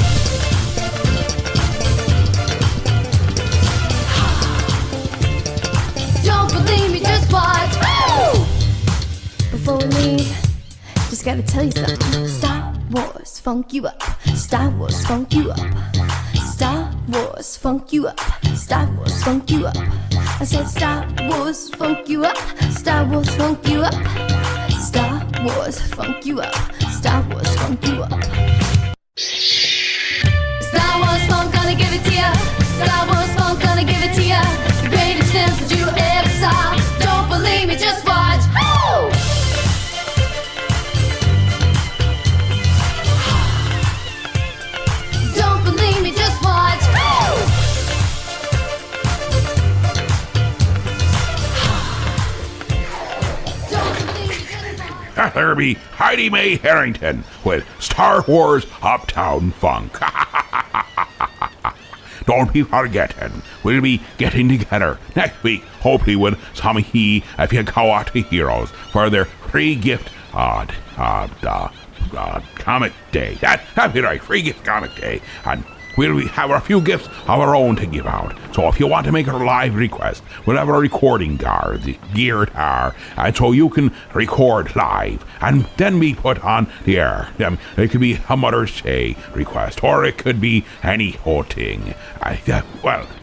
S24: Don't believe me, just watch. Woo! Before we leave, just gotta tell you something. Star Wars funk you up. Star Wars funk you up. Star Wars funk you up. Star Wars funk you up. I said Star Wars funk you up. Star Wars funk you up. Star Wars funk you up. Star Wars funk you up. Star Wars funk, gonna give it to ya. Star Wars funk, gonna give it to ya. The greatest episode you ever saw. Don't believe me, just watch. Woo! Don't believe me, just watch. Woo!
S1: There be Heidi Mae Harrington with Star Wars Uptown Funk. Don't be forgetting, we'll be getting together next week, hopefully with some of you Kawata heroes for their free gift comic day. That'd be right, free gift comic day. And we'll have a few gifts of our own to give out. So if you want to make a live request, we'll have a recording geared and so you can record live and then be put on the air. It could be a Mother's Day request, or it could be any whole thing.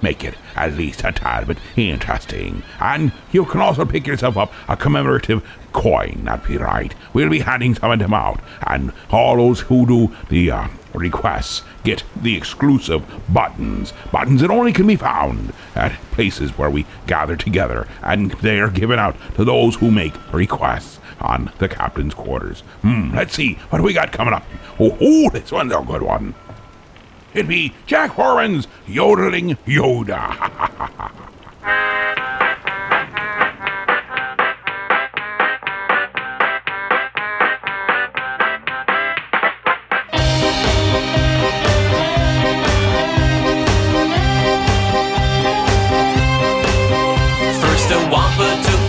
S1: Make it at least a tad bit interesting. And you can also pick yourself up a commemorative coin, that'd be right. We'll be handing some of them out, and all those who do the requests get the exclusive buttons that only can be found at places where we gather together, and they are given out to those who make requests on the captain's quarters. Let's see what we got coming up. Oh, this one's a good one. It'd be Jack Horan's Yodeling Yoda.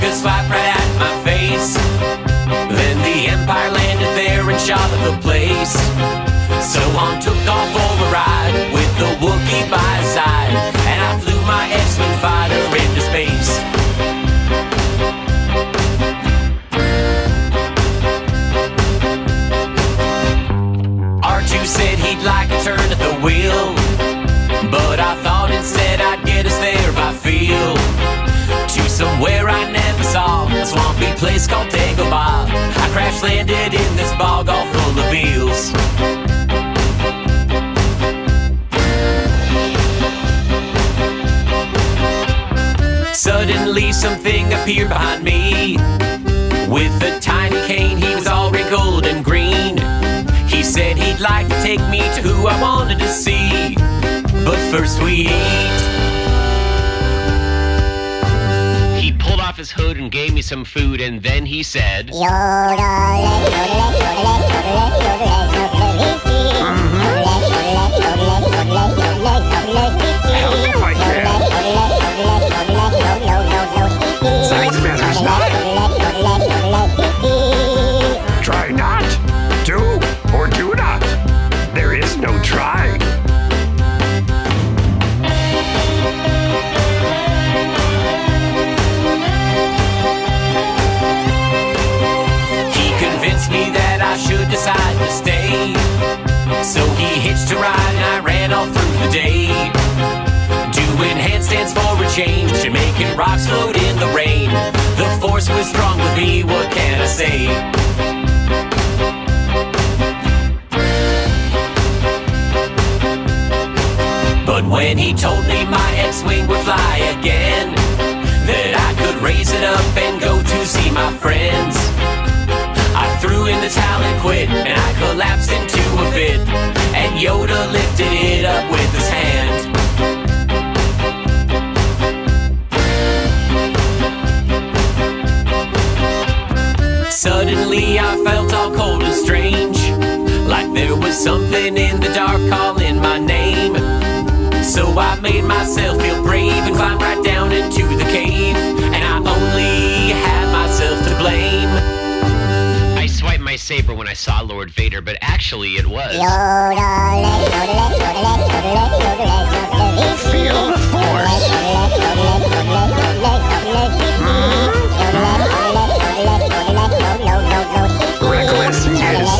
S16: Slap right at my face. Then the Empire landed there and shot at the place. So Han took off for a ride with the Wookiee by his side, and I flew my X-Wing fighter into space. R2 said he'd like a turn at the wheel, but I thought instead I'd get us there by feel to somewhere I never saw, a swampy place called Dagobah. I crash landed in this bog all full of eels. Suddenly something appeared behind me. With a tiny cane, he was all wrinkled and green. He said he'd like to take me to who I wanted to see, but first we eat. He pulled off his hood and gave me some food, and then he said,
S15: Science matters not. Try not, do, or do not. There is no try.
S16: He convinced me that I should decide to stay. So he hitched a ride and I ran all through the day.
S2: changed, Jamaican rocks float in the rain. The force was strong with me, what can I say? But when he told me my X-Wing would fly again, that I could raise it up and go to see my friends, I threw in the towel and quit, and I collapsed into a fit, and Yoda lifted it up with his hand. Suddenly I felt all cold and strange, like there was something in the dark calling my name. So I made myself feel brave and climbed right down into the cave, and I only had myself to blame.
S5: I swiped my saber when I saw Lord Vader, but actually it was...
S16: Feel the force. Recklessness.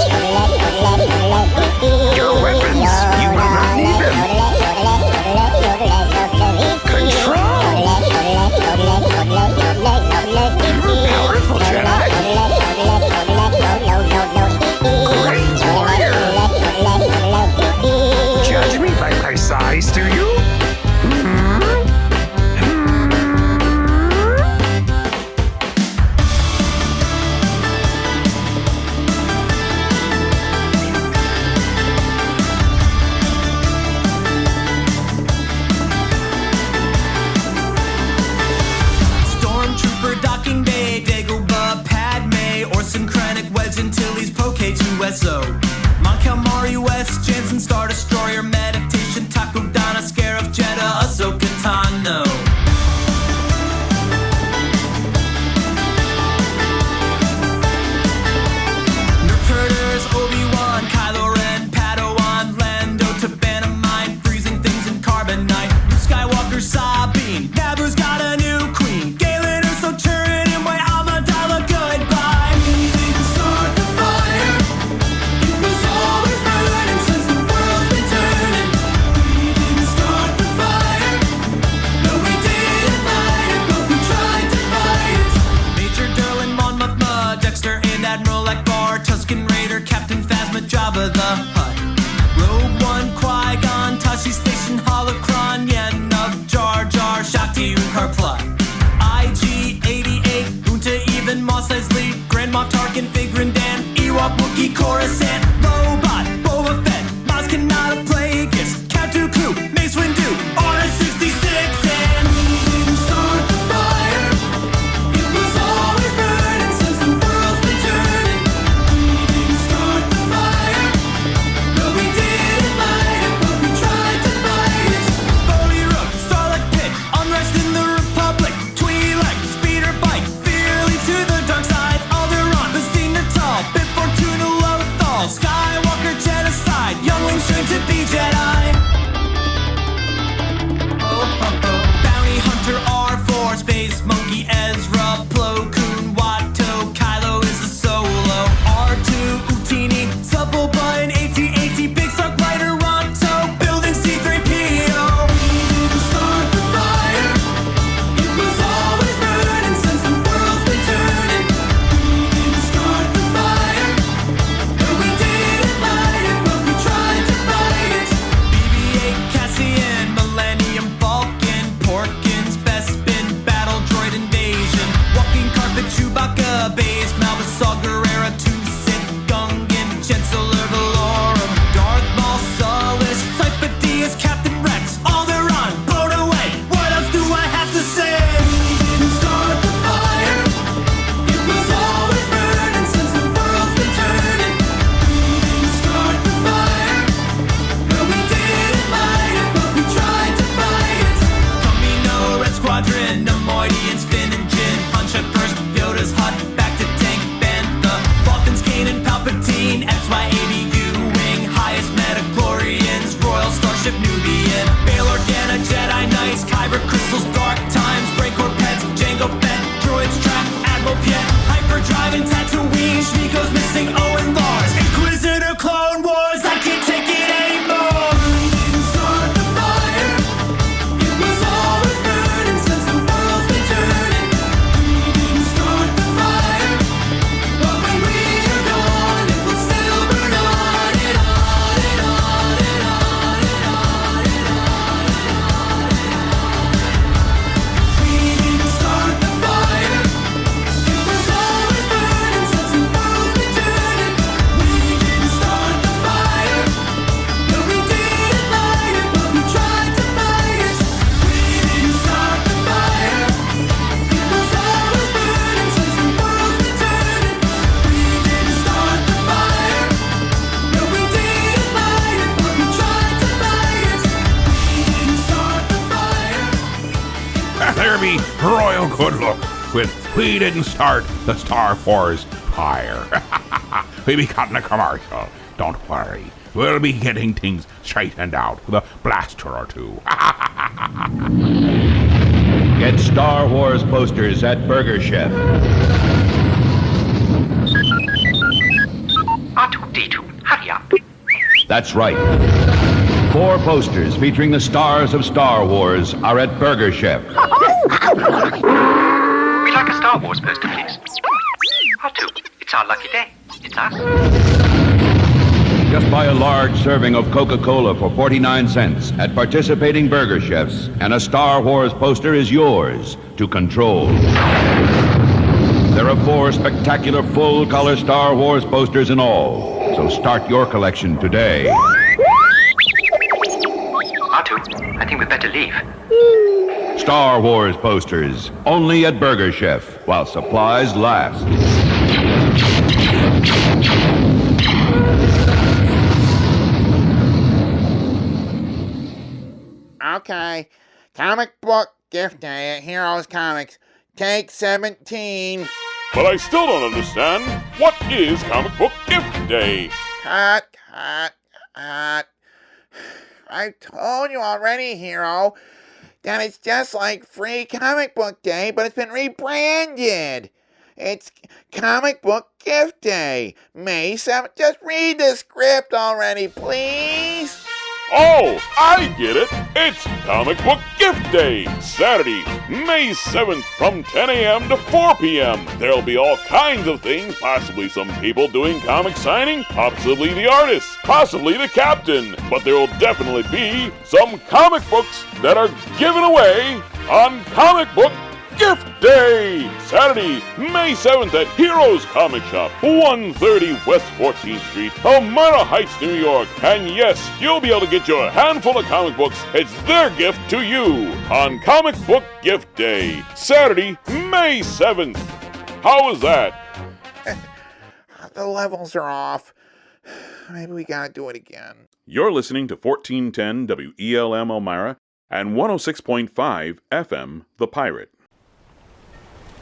S16: Your weapons, you will not need them. Control. You're a powerful Jedi. Great warrior. Judge me by my size, do you?
S6: USO. Mon Calamari West, Jansen Star Destroyer, Meditation, Takodana, Scarab, Jeddah, Ahsoka Tano. Nerdherders, Obi-Wan, Kylo Ren, Padawan, Lando, Tabana Mine, freezing things in carbonite. Luke Skywalker, Sabine, Naboo's got a new queen. Galen, Urso, Turin, and White Amidala, goodbye. We didn't start the fire. It was always burning since the world's been turning. We didn't start the fire. No, we didn't light it, but we tried to fight it. Major Derlin, Mon Mothma, Dexter, and Admiral Akbar, Tusken Raider, Captain Phasma, Jabba the Hutt. Rogue One, Qui-Gon, Tashi Station, Holocron, Yenub, Jar Jar, Shakti, Unkar Plot. IG-88, Unta Even, Mos Eisley, Grand Moff Tarkin, Figrin Dan, Ewok, Wookiee, Coruscant, Robot, Boba Fett, Maz Kanata, Plagueis, Count Dooku, Mace Windu, Order 66, and we didn't start the fire. It was always burning since the world's been turning. We didn't start the fire. No, we didn't light it, but we tried to fight it. Bodhi Rook, Starlight Pit, Unrest in the Republic, Twi'lek, Speeder Bike, Fear leads to the dark side, Alderaan, Basine Natal, Bib Fortuna, Lothal, Skywalker, Genocide, Younglings trained to be Jedi. Bounty Hunter, R4, Space Monkey, Ezra, Plo Koon, Watto, Kylo is a solo, R2, Utini, Supple Button, AT-AT, Big Stark Rider, Ronto, building C-3PO. We didn't start the fire. It was always burning since the world's been turning. We didn't start the fire. No, we didn't light it, but we tried to fight it. BB-8, Cassian, Millennium Falcon, Porkins, Bespin, Battle Droid Invasion, Walking Carpet, Chewbacca, Base, Malbus, Saw Gerrera, Two-Sit, Gungan, Chancellor Valorum, Darth Maul, Sullust, Cypher Diaz, Captain Rex, Alderaan, blown away. What else do I have to say? We didn't start the fire. It was always burning since the world's been turning. We didn't start the fire. No, we didn't light it, but we tried to fight it. Camino, Red Squadron, Nemoidians, Finn and Jin, Punch at first, Yoda's hut, back to tank,
S1: good look when we didn't start the Star Wars fire. We be cutting a commercial. Don't worry. We'll be getting things straightened out with a blaster or two.
S4: Get Star Wars posters at Burger Chef.
S10: R2-D2, hurry up.
S4: That's right. 4 posters featuring the stars of Star Wars are at Burger Chef.
S10: We'd like a Star Wars poster, please. R2, it's our lucky day. It's us.
S4: Just buy a large serving of Coca-Cola for 49 cents at participating Burger Chefs, and a Star Wars poster is yours to control. There are 4 spectacular full-color Star Wars posters in all, so start your collection today.
S10: R2, I think we'd better leave.
S4: Star Wars posters, only at Burger Chef, while supplies last.
S7: Okay, comic book gift day at Heroes Comics. Take 17.
S8: But I still don't understand. What is Comic Book Gift Day?
S7: Cut. I told you already, Hero, that it's just like Free Comic Book Day, but it's been rebranded. It's Comic Book Gift Day, May 7th. Just read the script already, please.
S8: Oh, I get it. It's Comic Book Gift Day, Saturday, May 7th from 10 a.m. to 4 p.m. There'll be all kinds of things, possibly some people doing comic signing, possibly the artist, possibly the captain. But there'll definitely be some comic books that are given away on Comic Book Gift Day, Saturday, May 7th at Heroes Comic Shop, 130 West 14th Street, Elmira Heights, New York. And yes, you'll be able to get your handful of comic books. It's their gift to you on Comic Book Gift Day, Saturday, May 7th. How was that?
S7: The levels are off. Maybe we gotta do it again.
S8: You're listening to 1410 WELM Elmira and 106.5 FM The Pirate.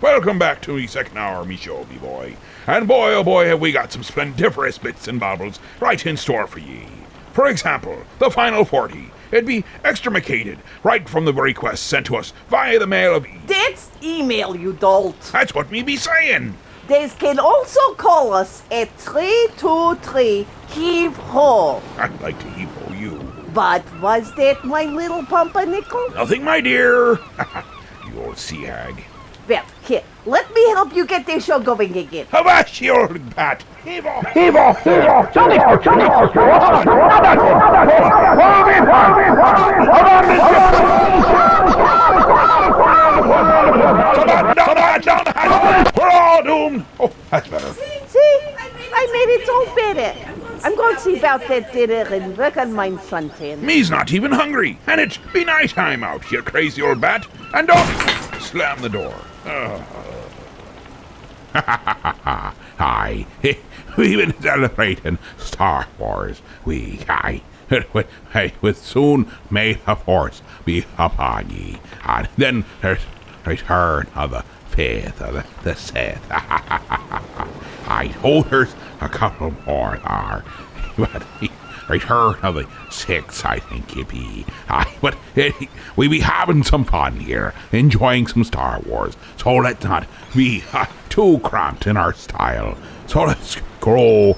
S1: Welcome back to me second hour, me show, me boy. And boy, oh boy, have we got some splendiferous bits and baubles right in store for ye. For example, the Final 40. It'd be extremicated right from the request sent to us via the mail of...
S11: That's email, you dolt.
S1: That's what me be saying.
S11: They can also call us at 323 Heave-Ho.
S1: I'd like to heave-ho you.
S11: But was that my little pumpernickel?
S1: Nothing, my dear. You old sea hag.
S11: Well, here, let me help you get this show going again.
S1: Avast, you old bat! Heave-ho!
S16: Heave-ho! Heave-ho! Johnny!
S1: We're all doomed! Oh, that's better.
S11: See? I made it so better. I'm going to see about that dinner and work on my suntan.
S1: Me's not even hungry, and it's be night time out, you crazy old bat. And don't slam the door. Aye, we've been celebrating Star Wars Week. Aye, with soon may the Force be upon ye, and then there's Return of the Fifth of the Sith. I hope there's a couple more there, but Return of the Sixth, I think it be. But we be having some fun here, enjoying some Star Wars. So let's not be too cramped in our style. So let's go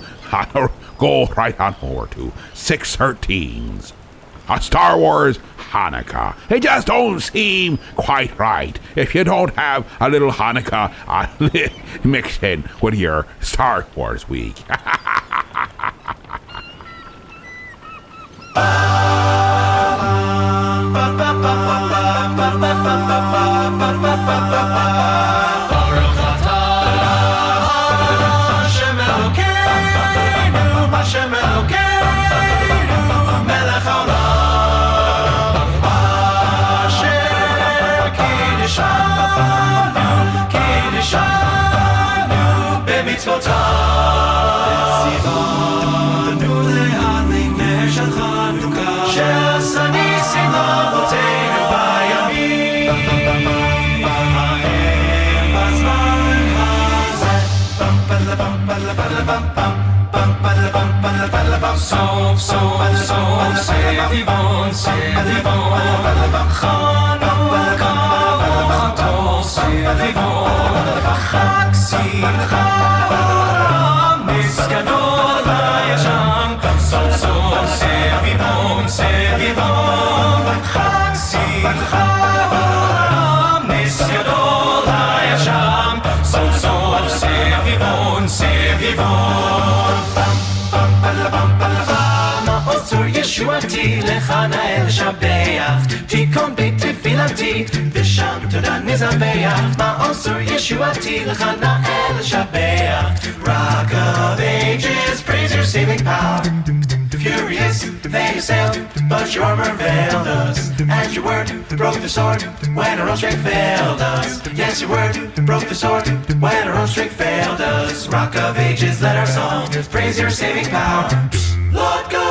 S1: right on over to 613's. A Star Wars Hanukkah. It just don't seem quite right if you don't have a little Hanukkah mixed in with your Star Wars week.
S16: Sauf, c'est vivant, Chanukah, Tov, c'est vivant, Chag Simcha, Misgadol Hayasham, Sauf, c'est vivant, Chag Simcha, Misgadol Hayasham, Sauf, c'est vivant. ישועתי לך נאה לשבח, תיקון בי תפילתי, ושם תודה נזבח. מעוז ישועתי לך נאה לשבח, Rock of Ages, praise your saving power. Furious, they assailed, but your armor veiled us. And your word broke the sword when our own strength failed us. Yes, your word broke the sword when our own strength failed us. Rock of Ages, let our song praise your saving power. Lord God,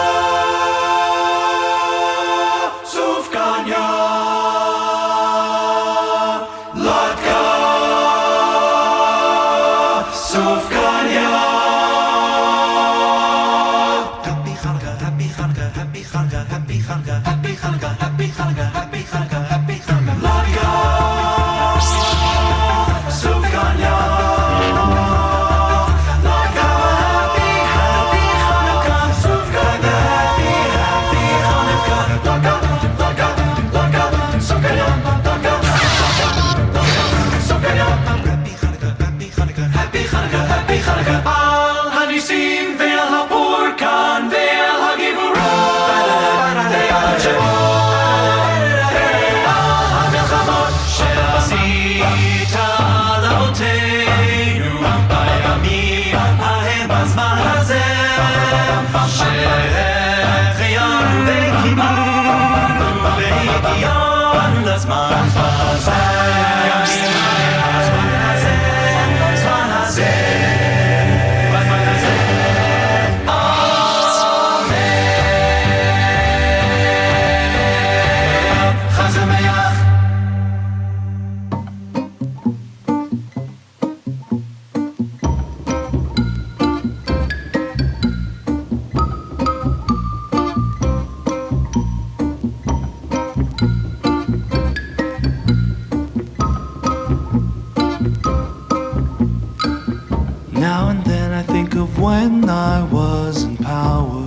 S6: when I was in power,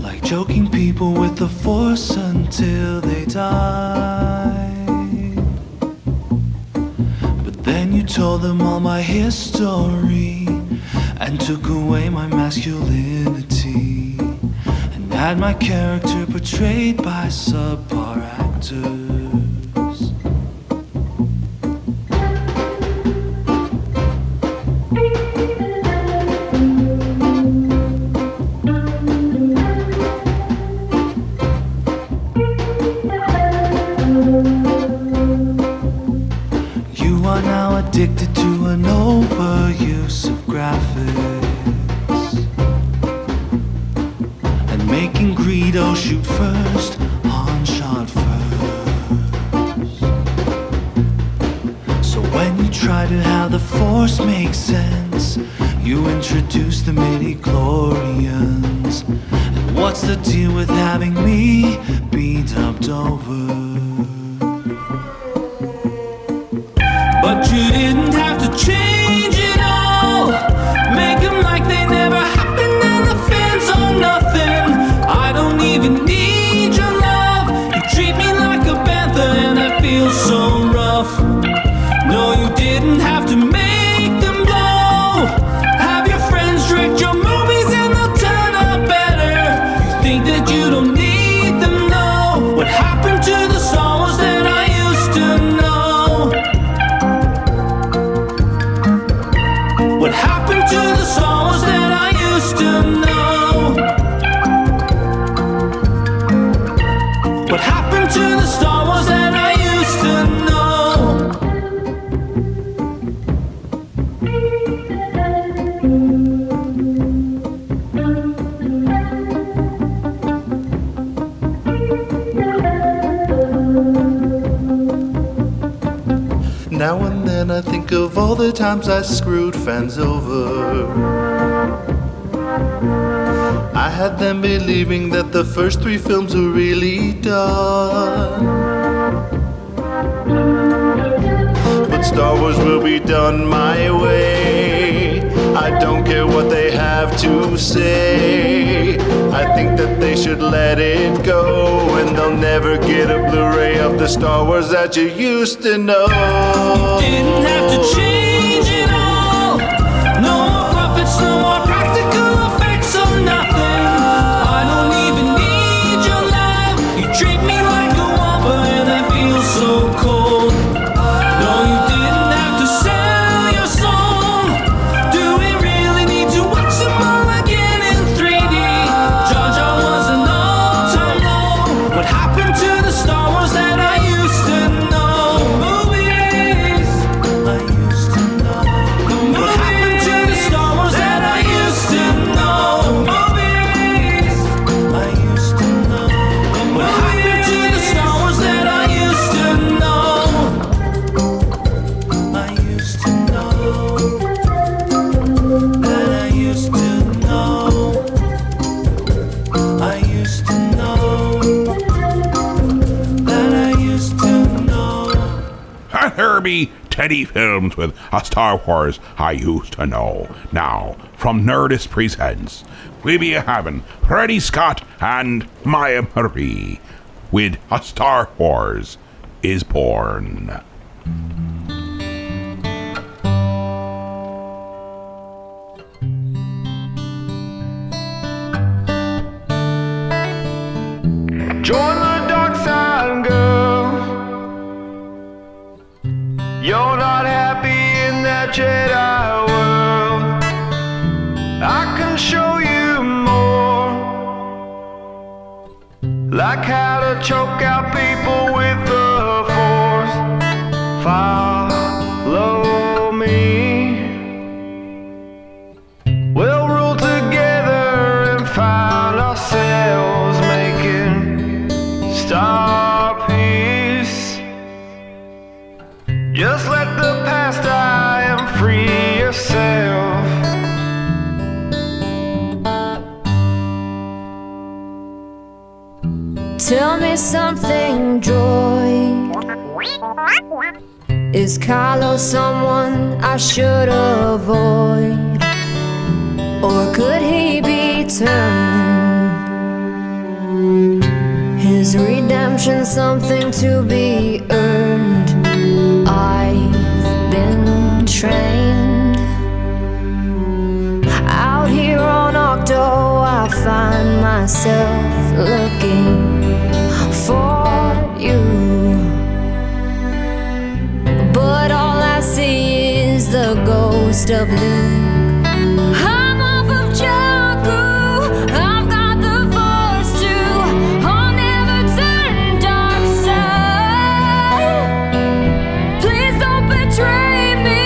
S6: like choking people with the force until they died. But then you told them all my history and took away my masculinity and had my character portrayed by subpar actors. Addicted to an overuse of graphics and making Greedo shoot first, Han shot first. So when you try to have the Force make sense, you introduce the midi-chlorians. And what's the deal with having me be dubbed over? But you didn't have to change it all. Make them like they never happened and the fans are nothing. I don't even need your love. You treat me like a panther and I feel so rough. No, you didn't have to make them blow. Have your friends direct your movies and they'll turn out better. You think that you don't need them, no. What happened to the Star Wars that I used to know? What happened to the Star Wars that I used to know? What happened to the Star Wars that I used to know? Now and then
S3: and I think of all the times I screwed fans over. I had them believing that the first 3 films were really done. But Star Wars will be done my way. I don't care what they have to say. I think that they should let it go, and they'll never get a Blu-ray of the Star Wars that you used to know.
S16: Didn't have to change it all. No more puppets, no more practical effects of nothing. I don't even need your love. You treat me like a whopper, and I feel so cold. No, you didn't have to sell your soul. Do we really need to watch them all again in 3D? Jar Jar was an all-time low. What happened to the Star Wars that I used to know? Movies I used to know. What happened to the Star Wars that I used to know? Movies I used to know. What happened to the Star Wars that I used to know? I used to know. That I used to know. I used to know. That I used to know.
S1: And here be Teddy Films with a Star Wars I used to know. Now, from Nerdist Presents, we be having Freddie Scott and Maya Marie with A Star Wars is Born.
S12: Join the dark side, girl. You're not happy in that Jedi world. I can show you more, like how to choke out people with the Force. Follow me. We'll rule together and find ourselves making star peace. Just let the past die and free yourself.
S24: Tell me something, Joy. Is Kylo someone I should avoid? Or could he be turned? Is redemption something to be earned? I've been trained. Out here on Octo, I find myself looking for you. But all I see is the ghost of Luke. I'm off of Jakku. I've got the Force too. I'll never turn dark side. Please don't betray me.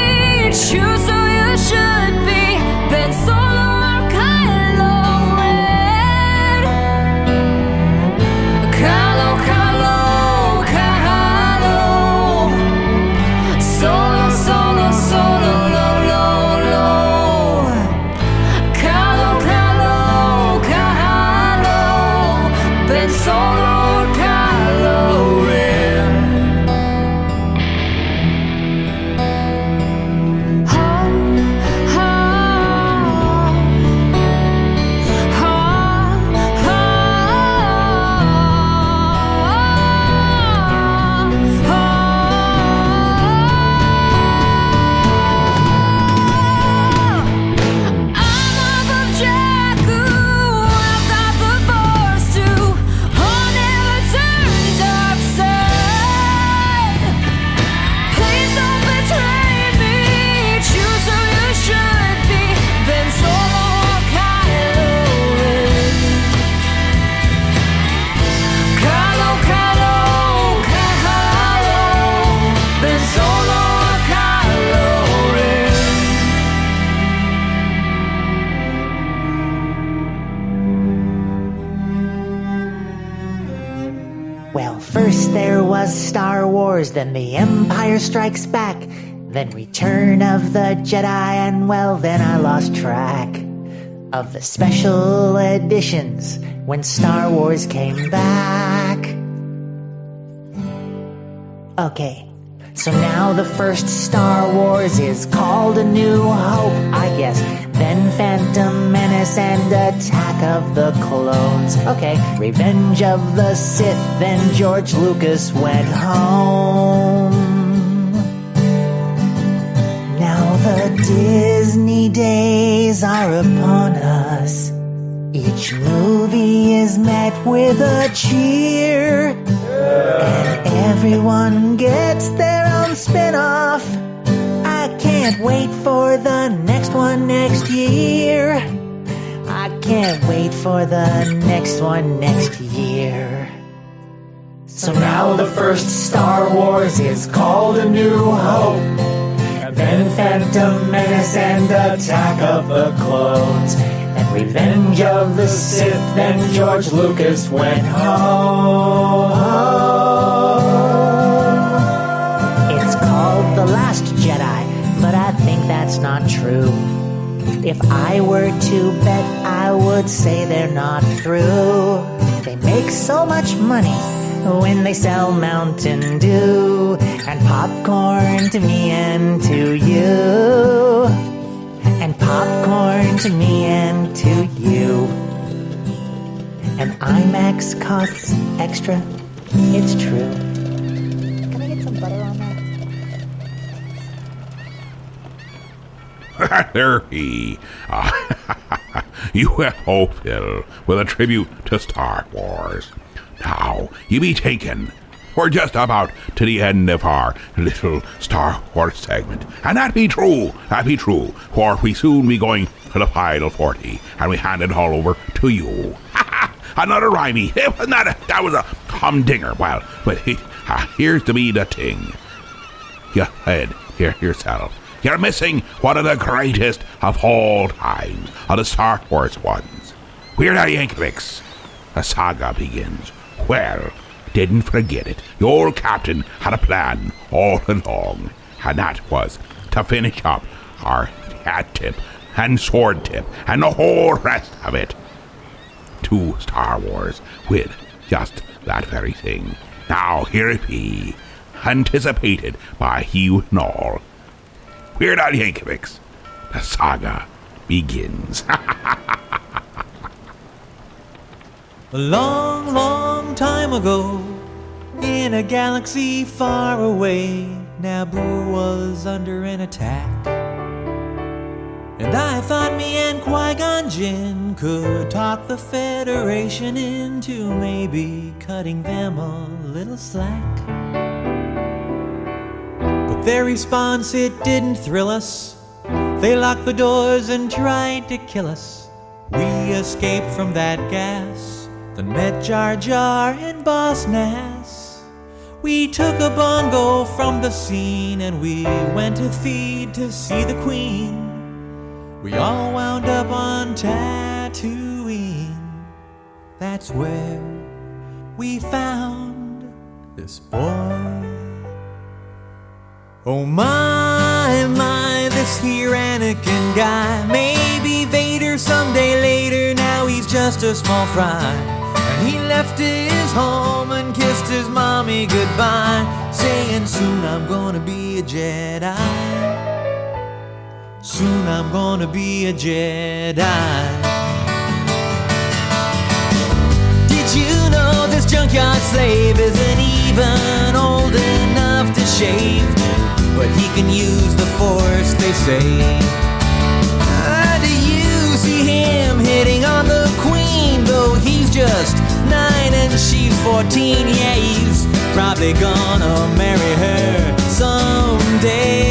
S24: Choose who you should be. Ben Solo or Kylo Ren. Kylo, Kylo, Kylo. Solo, solo, solo, lo, lo, lo. Kylo, Kylo, Kylo. Ben Solo or Kylo Ren. Ha, ha, ha, I'm off of Jakku. I've got the Force too. I'll never turn dark side. Please don't betray me. Choose who you should be. Ben Solo or Kylo Ren. Kylo, Kylo, Kylo. Ben Solo or Kylo Ren.
S13: Well, first there was Star Wars, then The Empire Strikes Back,
S9: Then Return of the Jedi, and well, then I lost track of the special editions when Star Wars came back. Okay, so now the first Star Wars is called A New Hope, I guess. Then Phantom Menace and Attack of the Clones. Okay, Revenge of the Sith, then George Lucas went home. Now the Disney days are upon us. Each movie is met with a cheer, and everyone gets their own spin-off. I can't wait for the next one next year. I can't wait for the next one next year. So now the first Star Wars is called A New Hope, then Phantom Menace and Attack of the Clones, and Revenge of the Sith, then George Lucas went home. It's called The Last Jedi, but I think that's not true. If I were to bet, I would say they're not through. They make so much money when they sell Mountain Dew and popcorn to me and to you, and popcorn to me and to you. And IMAX costs extra. It's true. Can I get some butter on that?
S1: There he. UFO Phil with a tribute to Star Wars. Now, you be taken. We're just about to the end of our little Star Wars segment. And that be true, for we soon be going to the final 40, and we hand it all over to you. Another rhymey. That was a humdinger. Well, but here's to be the thing. You said here yourself, you're missing one of the greatest of all time, of the Star Wars ones. Weird Al Yankovic. The saga begins. Well, didn't forget it. The old captain had a plan all along, and that was to finish up our hat tip and sword tip and the whole rest of it to Star Wars with just that very thing. Now here it be, anticipated by you and all. Weird Al Yankovic. The saga begins.
S6: A long, long time ago, in a galaxy far away, Naboo was under an attack. And I thought me and Qui-Gon Jinn could talk the Federation into maybe cutting them a little slack. But their response, it didn't thrill us. They locked the doors and tried to kill us. We escaped from that gas, then met Jar Jar and Boss Nass. We took a bongo from the scene and we went to Theed to see the Queen. We all wound up on Tatooine. That's where we found this boy. Oh my, this here Anakin guy. Maybe Vader someday later, now he's just a small fry. And he left his home and kissed his mommy goodbye, saying soon I'm gonna be a Jedi. Soon I'm gonna be a Jedi. Did you know this junkyard slave isn't even old enough to shave? But he can use the Force, they say. Do you see him hitting on the Queen? Though he's just 9 and she's 14. Yeah, he's probably gonna marry her someday.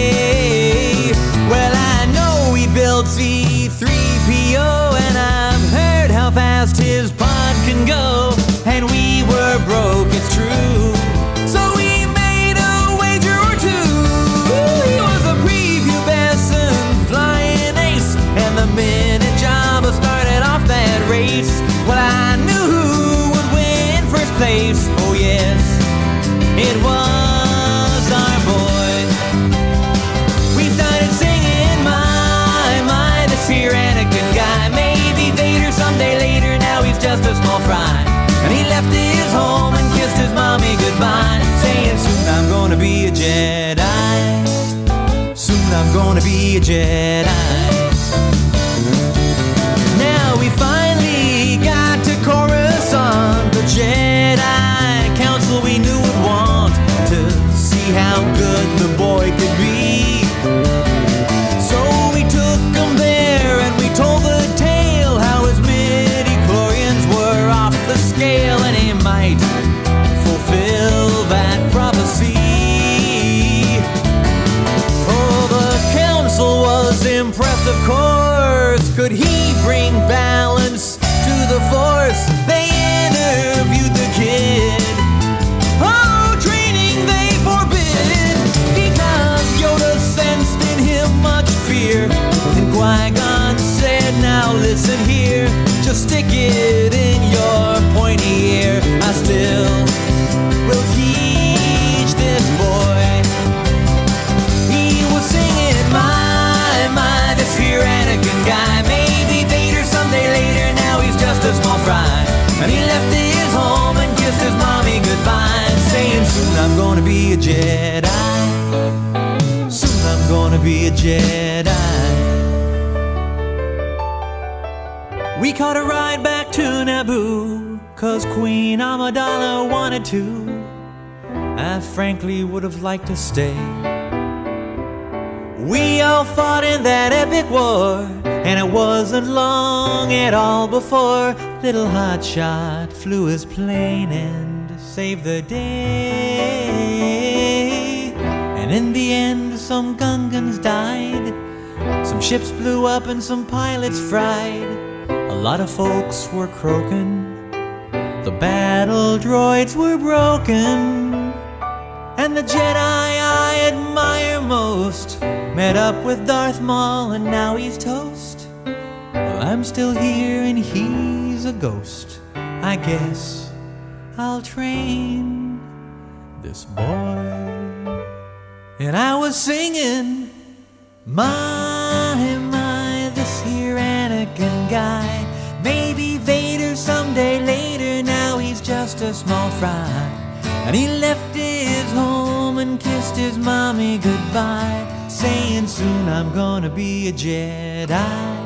S6: Well, I know he built C-3PO, and I've heard how fast his pod can go. And we were broke, it's true. So we made a wager or two. He was a prepubescent flying ace, and the minute Jabba started off that race, well, I knew who would win first place. Oh yes, it was our boy. I'm gonna be a Jedi. Now we finally got to Coruscant, the Jedi Council we knew would want to see how good the boy could be. So we took him there and we told the tale how his midi-chlorians were off the scale, and he might fulfill that prophecy. Oh, the council was impressed, of course. Could he bring balance to the force? They interviewed the kid. Oh, training they forbid, because Yoda sensed in him much fear. And Qui-Gon said, now listen here, just stick it in your pointy ear. I still will teach this boy. He was singing, my, this here Anakin guy. Maybe Vader someday later, now he's just a small fry. And he left his home and kissed his mommy goodbye, saying, soon I'm gonna be a Jedi. Soon I'm gonna be a Jedi. We caught a ride back to Naboo, 'cause Queen Amidala wanted to. I frankly would have liked to stay. We all fought in that epic war, and it wasn't long at all before little Hotshot flew his plane and saved the day. And in the end, some Gungans died, some ships blew up and some pilots fried. A lot of folks were croaking, the battle droids were broken, and the Jedi I admire most met up with Darth Maul and now he's toast. Well, I'm still here and he's a ghost. I guess I'll train this boy. And I was singing, my, this here Anakin guy. Maybe Vader someday later, now he's just a small fry. And he left his home and kissed his mommy goodbye, saying, soon I'm gonna be a Jedi.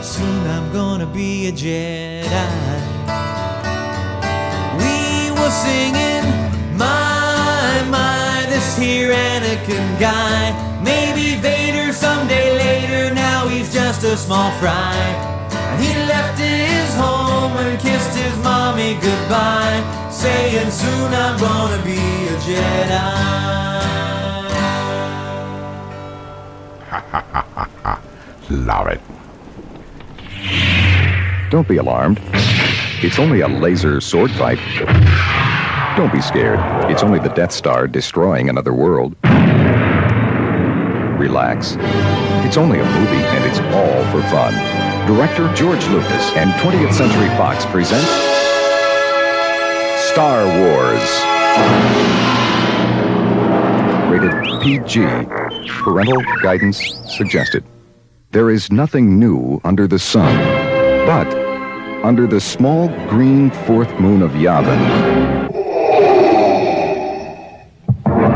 S6: Soon I'm gonna be a Jedi. We were singing, my, this here Anakin guy. Maybe Vader someday later, now he's just a small fry. And he left his home and kissed his mommy goodbye, saying, soon I'm gonna be a Jedi.
S1: Love it.
S13: Don't be alarmed. It's only a laser sword fight. Don't be scared. It's only the Death Star destroying another world. Relax. It's only a movie, and it's all for fun. Director George Lucas and 20th Century Fox present Star Wars. Rated PG. Parental guidance suggested. There is nothing new under the sun, but under the small green fourth moon of Yavin,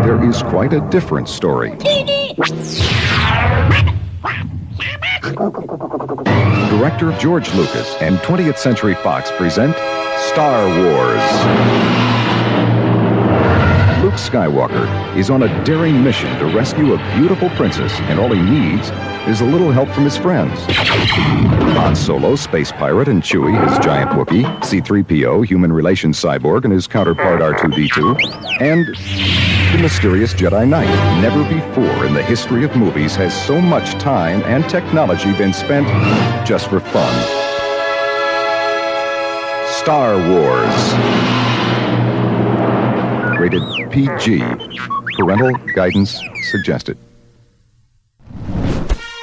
S13: there is quite a different story. Director George Lucas and 20th Century Fox present Star Wars. Luke Skywalker is on a daring mission to rescue a beautiful princess, and all he needs is a little help from his friends. Han Solo, space pirate, and Chewie, his giant Wookiee, C-3PO, human relations cyborg, and his counterpart R2-D2, and the mysterious Jedi Knight. Never before in the history of movies has so much time and technology been spent just for fun. Star Wars. Rated PG. Parental guidance suggested.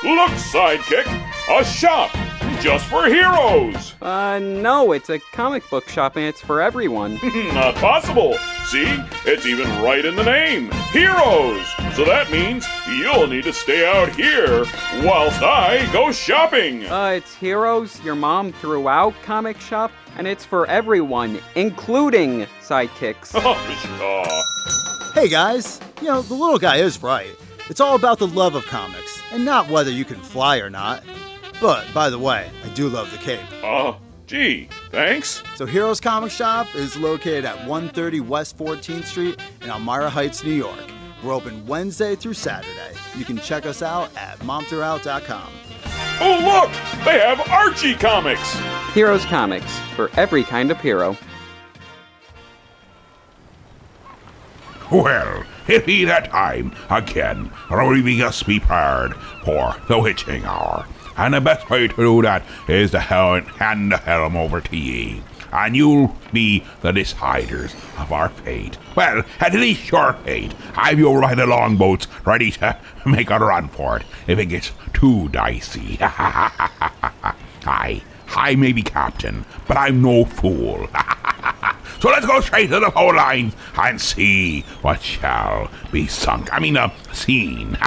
S8: Look, Sidekick, a shop just for heroes.
S14: No, it's a comic book shop and it's for everyone.
S8: Not possible. See, it's even right in the name, Heroes. So that means you'll need to stay out here whilst I go shopping.
S14: It's Heroes, your mom threw out comic shop, and it's for everyone, including sidekicks.
S17: Hey guys, the little guy is right. It's all about the love of comics, and not whether you can fly or not. But, by the way, I do love the cape.
S8: Gee, thanks.
S17: So Heroes Comic Shop is located at 130 West 14th Street in Elmira Heights, New York. We're open Wednesday through Saturday. You can check us out at momthroughout.com.
S8: Oh, look! They have Archie comics!
S14: Heroes Comics, for every kind of hero.
S1: Well, it be that time again, leaving us be prepared for the witching hour. And the best way to do that is to hand the helm over to ye. And you'll be the deciders of our fate. Well, at least your fate. I've you right longboats ready to make a run for it if it gets too dicey. I may be captain, but I'm no fool. So let's go straight to the phone lines and see what shall be seen.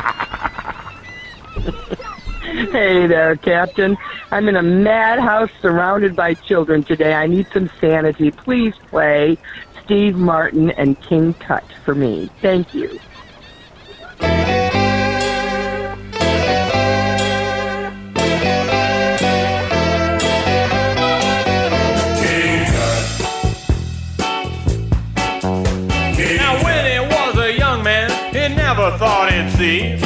S18: Hey there, Captain. I'm in a madhouse surrounded by children today. I need some sanity. Please play Steve Martin and King Tut for me. Thank you.
S16: Now when he was a young man, he never thought he'd see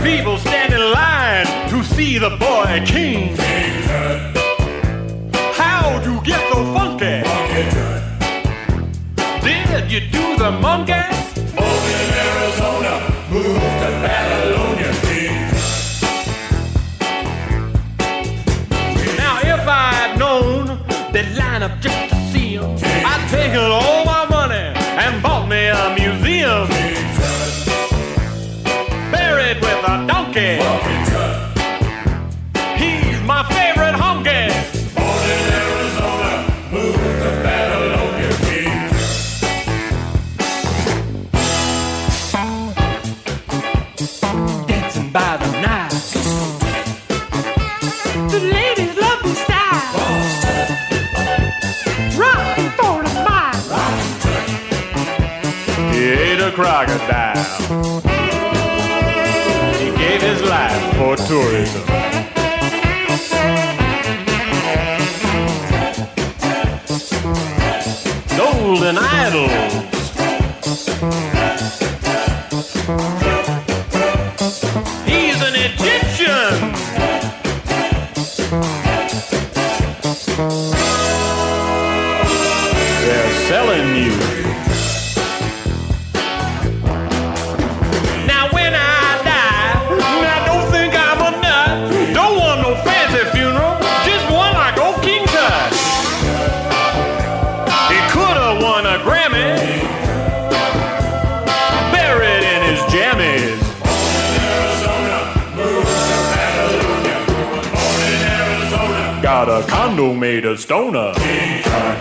S16: people stand in line to see the boy king. How'd you get so funky? Did you do the monkey? Born in Arizona, moved to Babylonia, king. Now if I'd known they'd line up just to see him, I'd taken all my money and bought me a museum. Buried with a donkey. He's my favorite honky. Born in Arizona, moved to Babylonia, king. Dancing by the night. The ladies love the style. Rockin' for the mile. He ate a crocodile. He gave his life for tourism. Golden idols. He's an Egyptian. They're selling you. Now when I die, now don't think I'm a nut. Don't want no fancy funeral, just one like old King Tut. He coulda won a Grammy, buried in his jammies. Got a condo made of stoner. King Tut.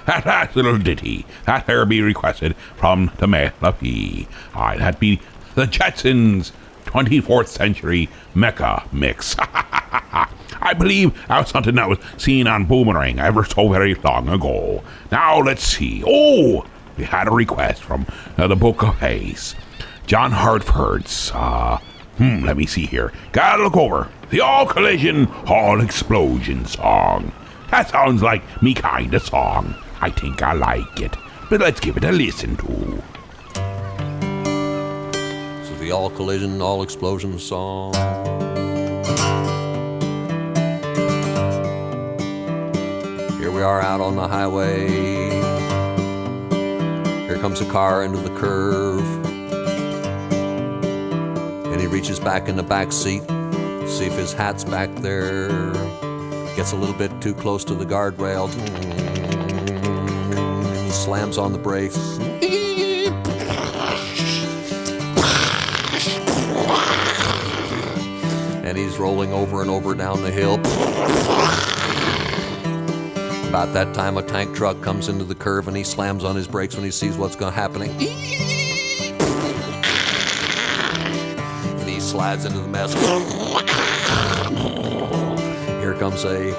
S1: That last little ditty, that there be requested from the Male of He. Aye, that be the Jetsons' 24th century Mecca mix. I believe that was something that was seen on Boomerang ever so very long ago. Now let's see. Oh, we had a request from the Book of Haze. John Hartford's, let me see here. Gotta look over. The All Collision, All Explosion song. That sounds like me kind of song. I think I like it. But let's give it a listen to.
S19: This is the All Collision, All Explosion song. Here we are out on the highway. Here comes a car into the curve. And he reaches back in the back seat, see if his hat's back there. Gets a little bit too close to the guardrail. He slams on the brakes. And he's rolling over and over down the hill. About that time, a tank truck comes into the curve and he slams on his brakes when he sees what's happening. And he slides into the mess. Here comes a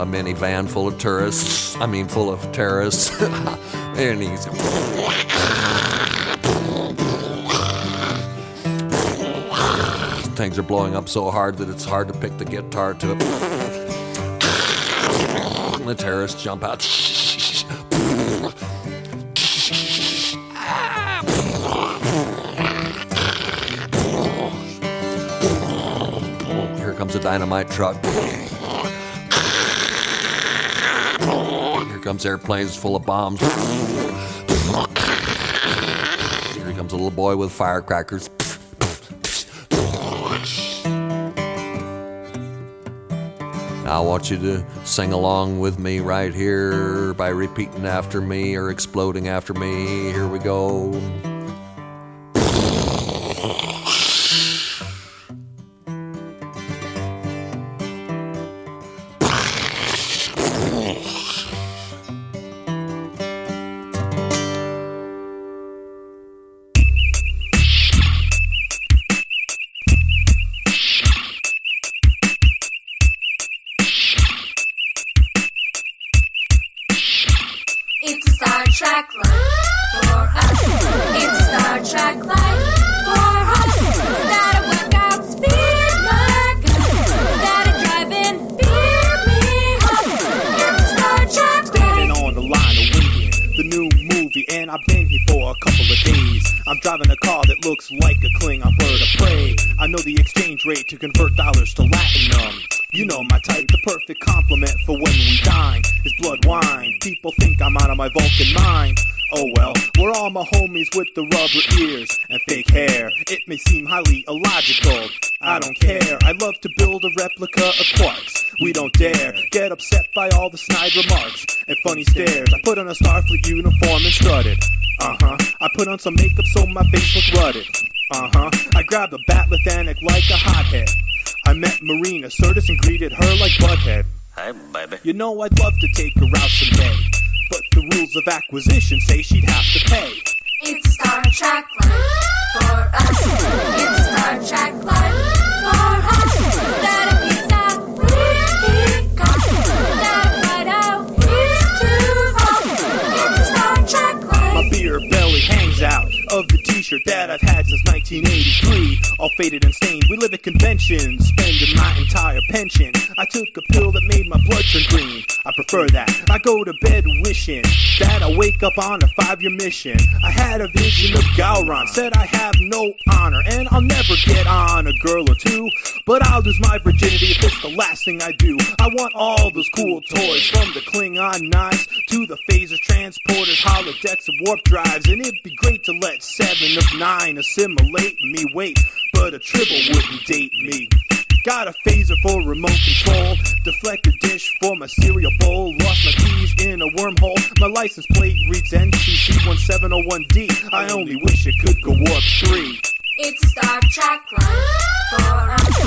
S19: minivan full of tourists. Full of terrorists. And he's... Things are blowing up so hard that it's hard to pick the guitar to it. The terrorists jump out. Here comes a dynamite truck. Here comes airplanes full of bombs. Here comes a little boy with firecrackers. I want you to sing along with me right here by repeating after me or exploding after me. Here we go.
S24: It's a Star Trek life for us. It's a Star Trek life for us. Gotta work out speed my guns. Gotta drive in beer me home. It's a Star Trek life.
S20: Standing on the line of waiting, the new movie, and I've been here for a couple of days. I'm driving a car that looks like a Klingon bird of prey. I know the exchange rate to convert dollars to latinum. You know my type, the perfect compliment for when we dine is blood wine. People think I'm out of my Vulcan mind. Oh well, we're all my homies with the rubber ears and fake hair. It may seem highly illogical, I don't care. I love to build a replica of Quarks. We don't dare get upset by all the snide remarks and funny stares. I put on a Starfleet uniform and strutted. I put on some makeup so my face looked rutted. I grabbed a Batlethanic like a hothead. I met Marina Sirtis and greeted her like Butthead.
S10: Hi, baby.
S20: You know I'd love to take her out someday, but the rules of acquisition say she'd have to pay.
S24: It's a Star Trek life for us. It's a Star Trek life for us. Gotta keep that really gone. Gotta find out here to fall. It's a Star Trek life.
S20: My beer belly hangs out of the t-shirt that I've had since 1983. All faded and stained, we live at conventions, spending my entire pension. I took a pill that made my blood turn green. I prefer that. I go to bed wishing that I wake up on a 5-year mission. I had a vision of Gowron, said I have no honor, and I'll never get on a girl or two, but I'll lose my virginity if it's the last thing I do. I want all those cool toys, from the Klingon knives to the phasers, transporters, holodecks, and warp drives, and it'd be great to let 7 of 9 assimilate me. Wait, but a tribble wouldn't date me. Got a phaser for remote control, deflector dish for my cereal bowl, lost my keys in a wormhole, my license plate reads NCC 1701D, I only wish it could go warp 3.
S24: It's a Star Trek life for us.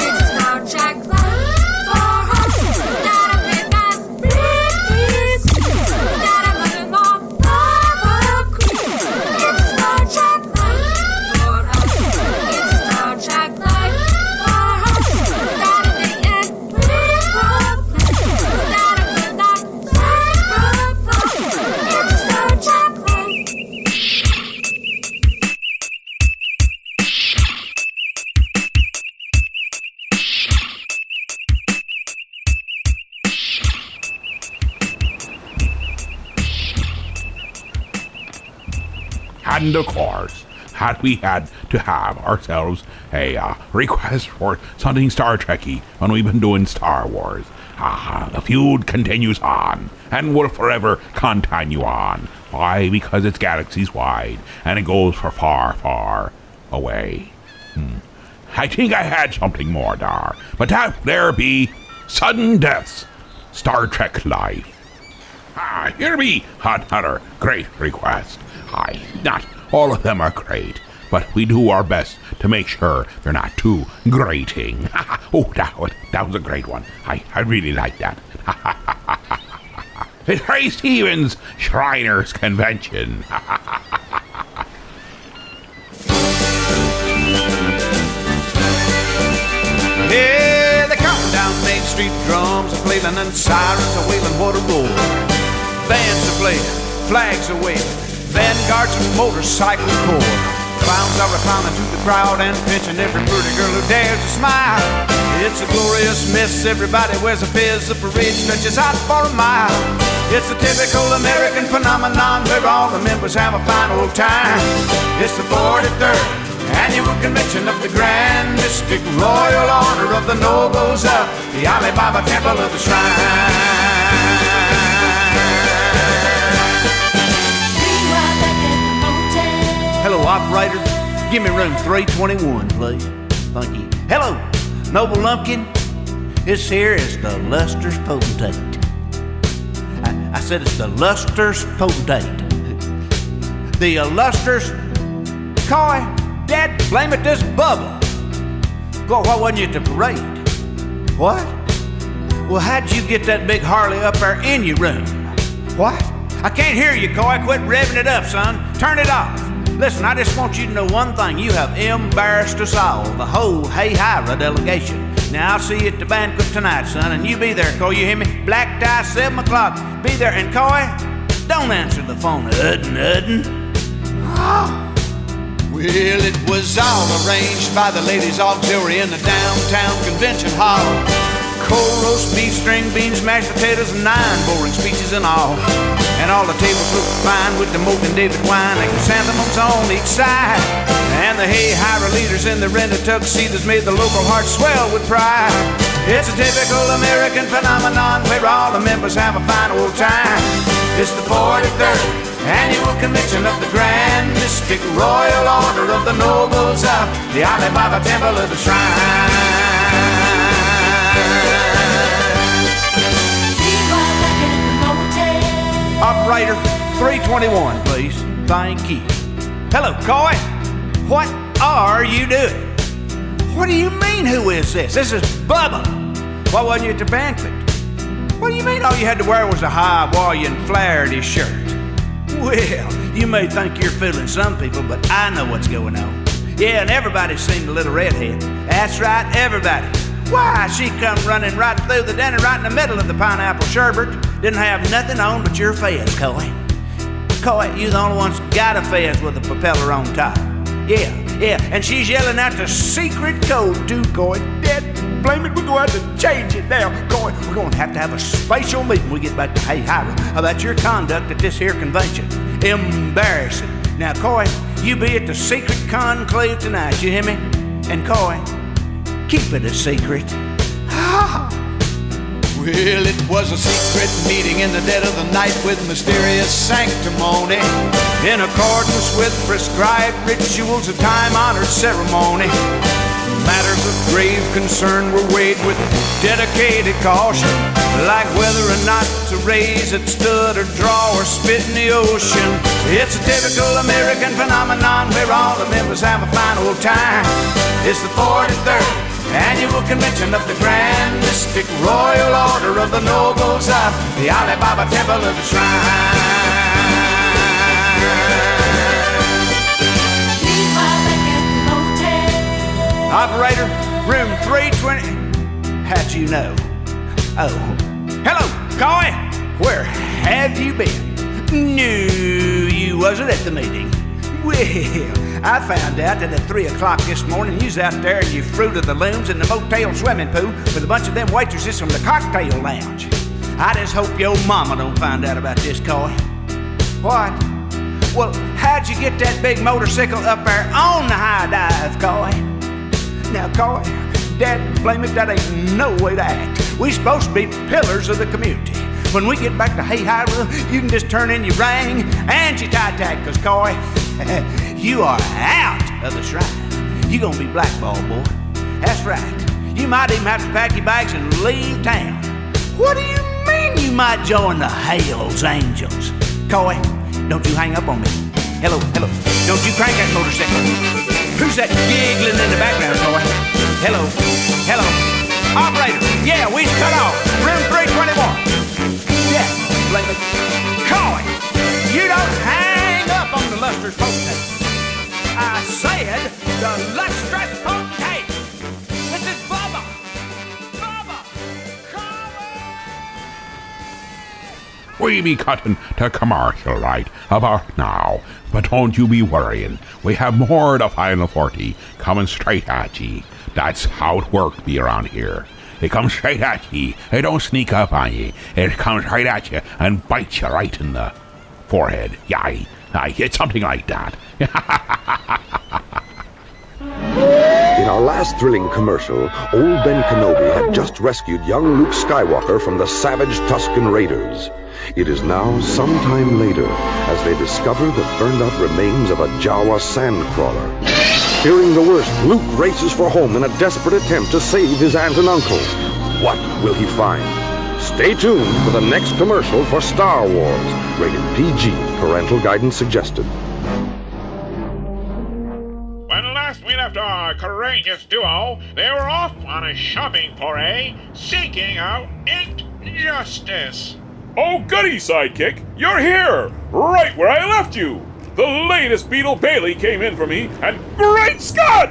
S24: It's a Star Trek life for us. Gotta pick us really sweet. Gotta mother-in-law love a queen. It's a Star Trek life for us. It's a Star Trek life
S1: And of course, had we had to have ourselves a request for something Star Trekky when we've been doing Star Wars. The feud continues on and will forever continue on. Why? Because it's galaxies wide and it goes for far, far away. I think I had something more there, but that there be sudden deaths. Star Trek Live. Here be another great request. Not all of them are great, but we do our best to make sure they're not too grating. Oh, that was a great one. I really like that. It's Ray Stevens Shriners Convention.
S15: Yeah, they come down Main Street, drums are flailing and sirens are wailing, what a roar. Bands are playing, flags are waving, vanguards and motorcycle corps. Clowns are reclining to the crowd and pinching every pretty girl who dares to smile. It's a glorious mess, everybody wears a fez, the parade stretches out for a mile. It's a typical American phenomenon where all the members have a fine old time. It's the 43rd Annual Convention of the Grand Mystic Royal Order of the Nobles of the Alibaba Temple of the Shrine. Hello, operator. Give me room 321, please. Thank you. Hello, Noble Lumpkin. This here is the Luster's Potentate. I said it's the Luster's Potentate. The Luster's Coy. Dad, blame it, this Bubba. Go, why wasn't you at the parade? What? Well, how'd you get that big Harley up there in your room? What? I can't hear you, Coy. Quit revving it up, son. Turn it off. Listen, I just want you to know one thing. You have embarrassed us all, the whole Hey Hira delegation. Now, I'll see you at the banquet tonight, son, and you be there, Coy. You hear me? Black tie, 7 o'clock. Be there. And, Coy, don't answer the phone. Udden. Well, it was all arranged by the Ladies' Auxiliary in the downtown convention hall. Cold roast beef, string beans, mashed potatoes, and 9 boring speeches in all. And all the tables looked fine with the Mogan David wine and chrysanthemums on each side. And the Hey Hira leaders in the rented tuxedos made the local heart swell with pride. It's a typical American phenomenon where all the members have a fine old time. It's the 43rd Annual Convention of the Grand Mystic Royal Order of the Nobles of the Alibaba Temple of the Shrine. Operator, 321, please. Thank you. Hello, Coy. What are you doing? What do you mean, who is this? This is Bubba. Why wasn't you at the banquet? What do you mean all you had to wear was a Hawaiian Flaherty shirt? Well, you may think you're fooling some people, but I know what's going on. Yeah, and everybody's seen the little redhead. That's right, everybody. Why, she come running right through the dinner right in the middle of the pineapple sherbet. Didn't have nothing on but your fez, Coy. Coy, you the only one's got a fez with a propeller on top. Yeah, and she's yelling out the secret code too, Coy. Dad, blame it, we're going to have to change it now. Coy, we're going to have a special meeting when we get back to Hey Hira about your conduct at this here convention. Embarrassing. Now, Coy, you be at the secret conclave tonight, you hear me? And Coy, keep it a secret. Well, it was a secret meeting in the dead of the night with mysterious sanctimony, in accordance with prescribed rituals of time-honored ceremony. Matters of grave concern were weighed with dedicated caution, like whether or not to raise it, stood or draw or spit in the ocean. It's a typical American phenomenon where all the members have a fine old time. It's the 43rd Annual Convention of the Grand Mystic Royal Order of the Nobles of the Alibaba Temple of the Shrine. Operator, room 320. How'd you know? Oh, hello, Coy. Where have you been? No, you wasn't at the meeting. Well, I found out that at 3 o'clock this morning you was out there and you Fruit of the Looms in the motel swimming pool with a bunch of them waitresses from the cocktail lounge. I just hope your mama don't find out about this, Coy. What? Well, how'd you get that big motorcycle up there on the high dive, Coy? Now, Coy, Dad, blame it, that ain't no way to act. We supposed to be pillars of the community. When we get back to Hay Hyrule, you can just turn in your ring and your tie tack, 'cause, Coy, you are out of the shrine. You gonna be blackballed, boy. That's right. You might even have to pack your bags and leave town. What do you mean you might join the Hells Angels? Coy, don't you hang up on me. Hello, hello. Don't you crank that motorcycle. Who's that giggling in the background, Coy? Hello, hello. Operator, yeah, we's cut off. Room 321. Yeah, blame it. Coy, you don't hang up on the lustrous potentate. I said the lustrous potentate. This is Bubba.
S1: We be cutting to commercial right about now, but don't you be worrying. We have more of the Final 40 coming straight at ye. That's how it worked be around here. It comes straight at ye. It don't sneak up on ye. It comes right at you and bites you right in the forehead. Yay. It's something like that.
S2: In our last thrilling commercial, old Ben Kenobi had just rescued young Luke Skywalker from the savage Tusken Raiders. It is now some time later as they discover the burned-out remains of a Jawa sandcrawler. Fearing the worst, Luke races for home in a desperate attempt to save his aunt and uncle. What will he find? Stay tuned for the next commercial for Star Wars. Rated PG. Parental guidance suggested.
S21: When last we left our courageous duo, they were off on a shopping foray, seeking out injustice.
S8: Oh, goody, Sidekick! You're here! Right where I left you! The latest Beetle Bailey came in for me, and great Scott!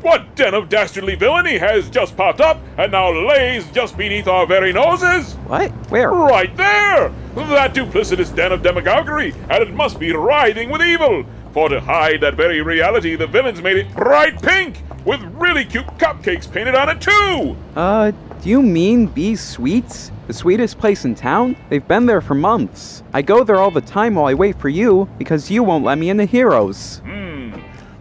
S8: What den of dastardly villainy has just popped up, and now lays just beneath our very noses?
S14: What? Where?
S8: Right there! That duplicitous den of demagoguery, and it must be writhing with evil. For to hide that very reality, the villains made it bright pink, with really cute cupcakes painted on it too!
S14: Do you mean Bee's Sweets? The sweetest place in town? They've been there for months. I go there all the time while I wait for you, because you won't let me into Heroes.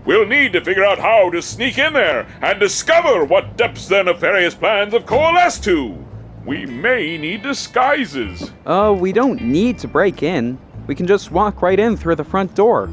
S8: We'll need to figure out how to sneak in there, and discover what depths their nefarious plans have coalesced to. We may need disguises.
S14: We don't need to break in. We can just walk right in through the front door.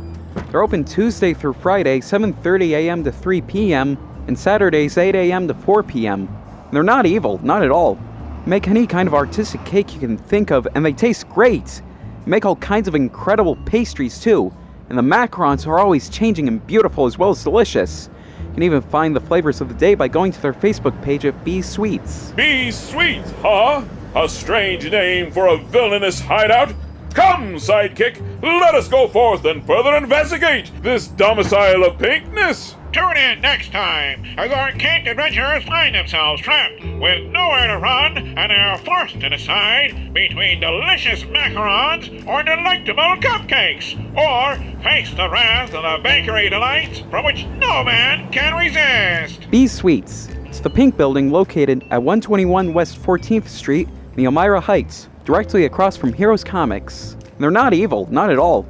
S14: They're open Tuesday through Friday, 7:30 a.m. to 3 p.m., and Saturdays, 8 a.m. to 4 p.m. They're not evil, not at all. Make any kind of artistic cake you can think of, and they taste great. Make all kinds of incredible pastries, too. And the macarons are always changing and beautiful as well as delicious. You can even find the flavors of the day by going to their Facebook page at Bee's Sweets.
S8: Bee's Sweets, huh? A strange name for a villainous hideout. Come, Sidekick, let us go forth and further investigate this domicile of pinkness.
S21: Tune in next time as our cake adventurers find themselves trapped with nowhere to run and are forced to decide between delicious macarons or delectable cupcakes, or face the wrath of the bakery delights from which no man can resist.
S14: Bee's Sweets. It's the pink building located at 121 West 14th Street in the Elmira Heights, directly across from Heroes Comics. They're not evil, not at all.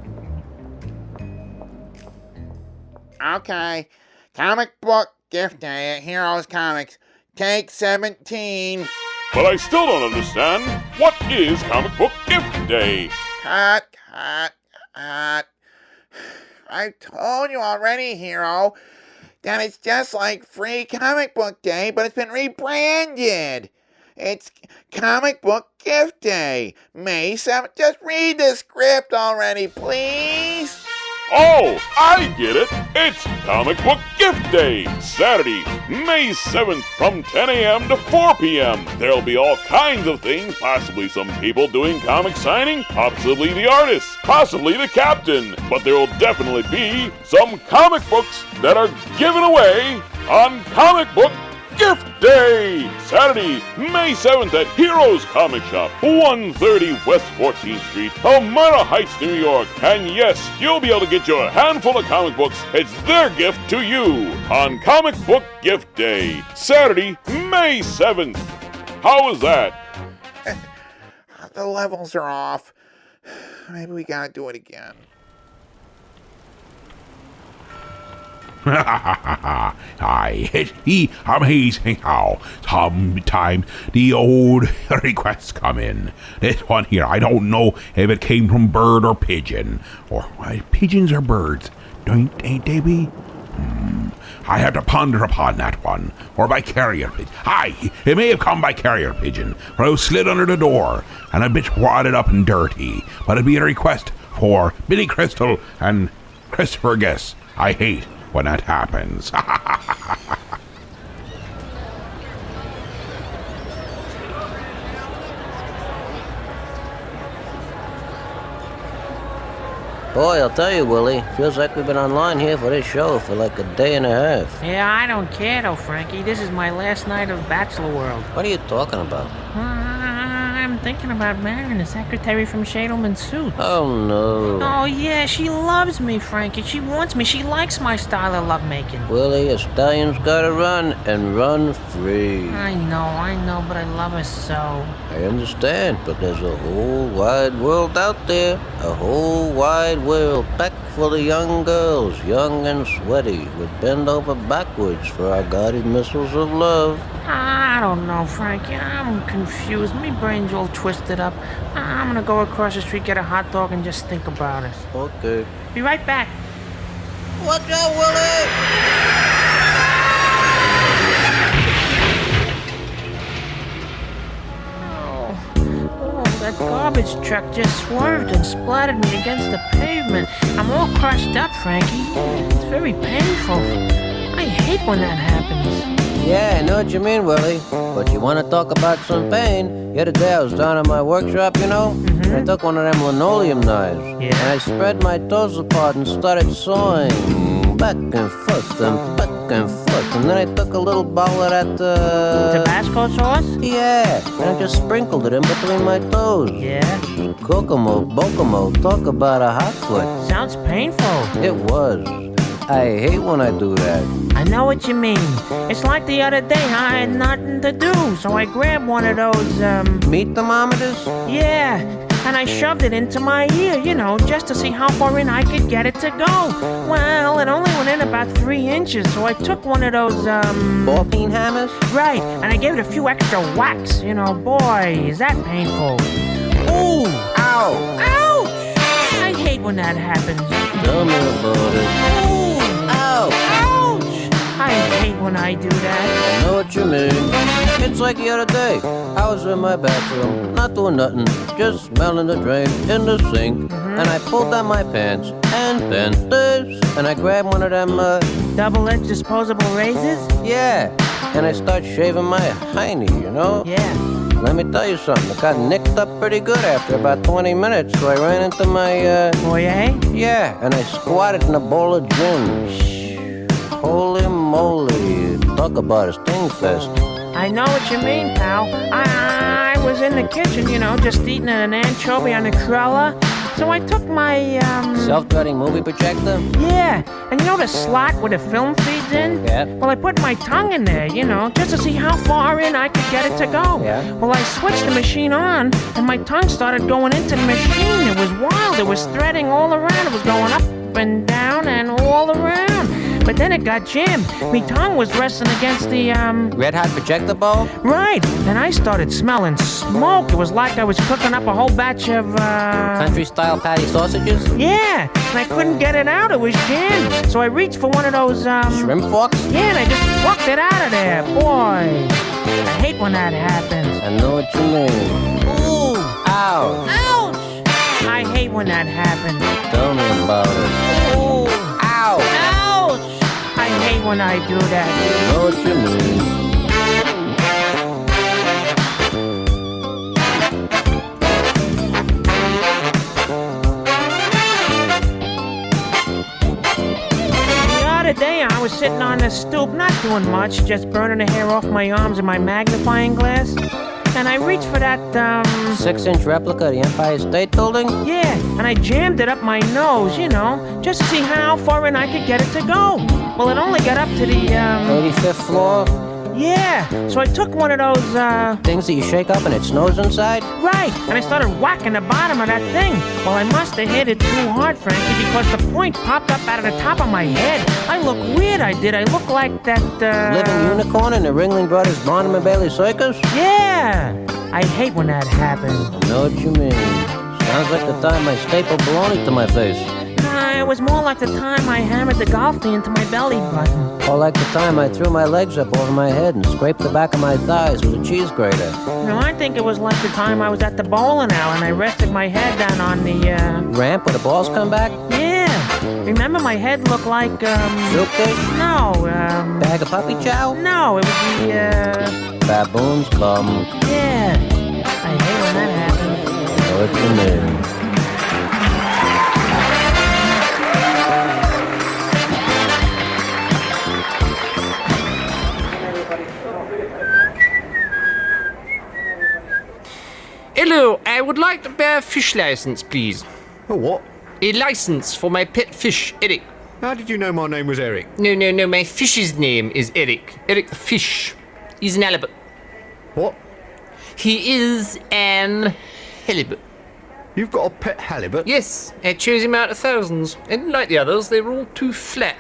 S7: Okay. Comic book gift day at Heroes Comics. Take 17.
S8: But I still don't understand. What is Comic Book Gift Day?
S7: Cut. I told you already, Hero, that it's just like Free Comic Book Day, but it's been rebranded. It's Comic Book Gift Day, May 7th. Just read the script already, please.
S8: Oh, I get it. It's Comic Book Gift Day, Saturday, May 7th from 10 a.m. to 4 p.m. There'll be all kinds of things, possibly some people doing comic signing, possibly the artist, possibly the captain. But there will definitely be some comic books that are given away on Comic Book Gift Day, Saturday, May 7th at Heroes Comic Shop, 130 West 14th Street, Elmira Heights, New York. And yes, you'll be able to get your handful of comic books. It's their gift to you on Comic Book Gift Day, Saturday, May 7th. How was that?
S7: The levels are off. Maybe we gotta do it again.
S1: It's amazing how sometimes the old requests come in. This one here, I don't know if it came from bird or pigeon. Or pigeons or birds, ain't they be? I had to ponder upon that one. Or by carrier pigeon. Aye, it may have come by carrier pigeon, for I was slid under the door, and a bit wadded up and dirty. But it'd be a request for Billy Crystal and Christopher Guest. I hate when that happens.
S4: Boy, I'll tell you, Willie, feels like we've been online here for this show for like a day and a half.
S5: Yeah, I don't care though, Frankie. This is my last night of Bachelor World.
S4: What are you talking about?
S5: I'm thinking about marrying the secretary from Shadelman Suits.
S4: Oh, no.
S5: Oh, yeah, she loves me, Frankie. She wants me. She likes my style of lovemaking.
S4: Willie, a stallion's gotta run, and run free.
S5: I know, but I love her so.
S4: I understand, but there's a whole wide world out there. A whole wide world packed full of young girls, young and sweaty, would bend over backwards for our guided missiles of love.
S5: I don't know, Frankie. I'm confused. My brain's all twisted up. I'm gonna go across the street, get a hot dog, and just think about it.
S4: Okay.
S5: Be right back.
S4: Watch out, Willie!
S5: That garbage truck just swerved and splattered me against the pavement. I'm all crushed up, Frankie. It's very painful. I hate when that happens.
S4: Yeah, I know what you mean, Willie. But you want to talk about some pain? The other day I was down at my workshop, you know? And I took one of them linoleum knives.
S5: Yeah.
S4: And I spread my toes apart and started sawing. Back and forth and back and forth. And then I took a little bowl of that,
S5: Tabasco sauce?
S4: Yeah. And I just sprinkled it in between my toes.
S5: Yeah?
S4: Kokomo, Bokomo, talk about a hot foot.
S5: Sounds painful.
S4: It was. I hate when I do that.
S5: I know what you mean. It's like the other day I had nothing to do, so I grabbed one of those,
S4: meat thermometers?
S5: Yeah, and I shoved it into my ear, you know, just to see how far in I could get it to go. Well, it only went in about 3 inches, so I took one of those,
S4: ball peen hammers?
S5: Right, and I gave it a few extra whacks. You know, boy, is that painful. Ooh!
S4: Ow!
S5: Ouch! I hate when that happens.
S4: Tell me about it.
S5: Ooh!
S4: Ow!
S5: Ouch! I hate when I do that.
S4: I know what you mean. It's like the other day. I was in my bathroom, not doing nothing, just smelling the drain in the sink. And I pulled down my pants and then this. And I grabbed one of them,
S5: double-edged disposable razors?
S4: Yeah. And I start shaving my hiney, you know?
S5: Yeah.
S4: Let me tell you something. It got nicked up pretty good after about 20 minutes, so I ran into my,
S5: foyer?
S4: Yeah, and I squatted in a bowl of gin. Holy moly. Talk about a sting fest.
S5: I know what you mean, pal. I was in the kitchen, you know, just eating an anchovy on a cruller. So I took my,
S4: self-driving movie projector?
S5: Yeah, and you know the slot where the film feeds in?
S4: Yeah.
S5: Well, I put my tongue in there, you know, just to see how far in I could get it to go.
S4: Yeah.
S5: Well, I switched the machine on, and my tongue started going into the machine. It was wild. It was threading all around. It was going up and down and all around. But then it got jammed. My tongue was resting against the,
S4: Red hot projector ball?
S5: Right. Then I started smelling smoke. It was like I was cooking up a whole batch of,
S4: country-style patty sausages?
S5: Yeah. And I couldn't get it out. It was jammed. So I reached for one of those,
S4: shrimp forks?
S5: Yeah, and I just plucked it out of there. Boy, I hate when that happens.
S4: I know what you mean.
S5: Ooh.
S4: Ow.
S5: Ouch. I hate when that happens.
S4: Tell me about it.
S5: Ooh.
S4: Ow.
S5: Ouch. I hate when I do that.
S4: I know what you mean.
S5: The other day I was sitting on the stoop, not doing much, just burning the hair off my arms in my magnifying glass. And I reached for that,
S4: 6-inch replica of the Empire State Building?
S5: Yeah, and I jammed it up my nose, you know, just to see how far in I could get it to go. Well, it only got up to the,
S4: 85th floor?
S5: Yeah, so I took one of those,
S4: things that you shake up and it snows inside?
S5: Right, and I started whacking the bottom of that thing. Well, I must have hit it too hard, Frankie, because the point popped up out of the top of my head. I look weird, I did. I look like that,
S4: Living unicorn in the Ringling Brothers Barnum and Bailey Circus?
S5: Yeah! I hate when that happens.
S4: I know what you mean. Sounds like the time I stapled baloney to my face.
S5: Nah, it was more like the time I hammered the golf tee into my belly button.
S4: Or like the time I threw my legs up over my head and scraped the back of my thighs with a cheese grater.
S5: No, I think it was like the time I was at the bowling alley and I rested my head down on the,
S4: ramp where the balls come back?
S5: Yeah. Remember my head looked like,
S4: Soup dish?
S5: No,
S4: Bag of puppy chow?
S5: No, it was the,
S4: Baboons come.
S5: Yeah. I hate when that happens.
S4: Know what you mean.
S3: Hello, I would like to buy a fish license, please.
S11: A what?
S3: A license for my pet fish, Eric.
S11: How did you know my name was Eric?
S3: No, my fish's name is Eric. Eric the fish. He's an halibut.
S11: What?
S3: He is an halibut.
S11: You've got a pet halibut?
S3: Yes, I chose him out of thousands. I didn't like the others, they were all too flat.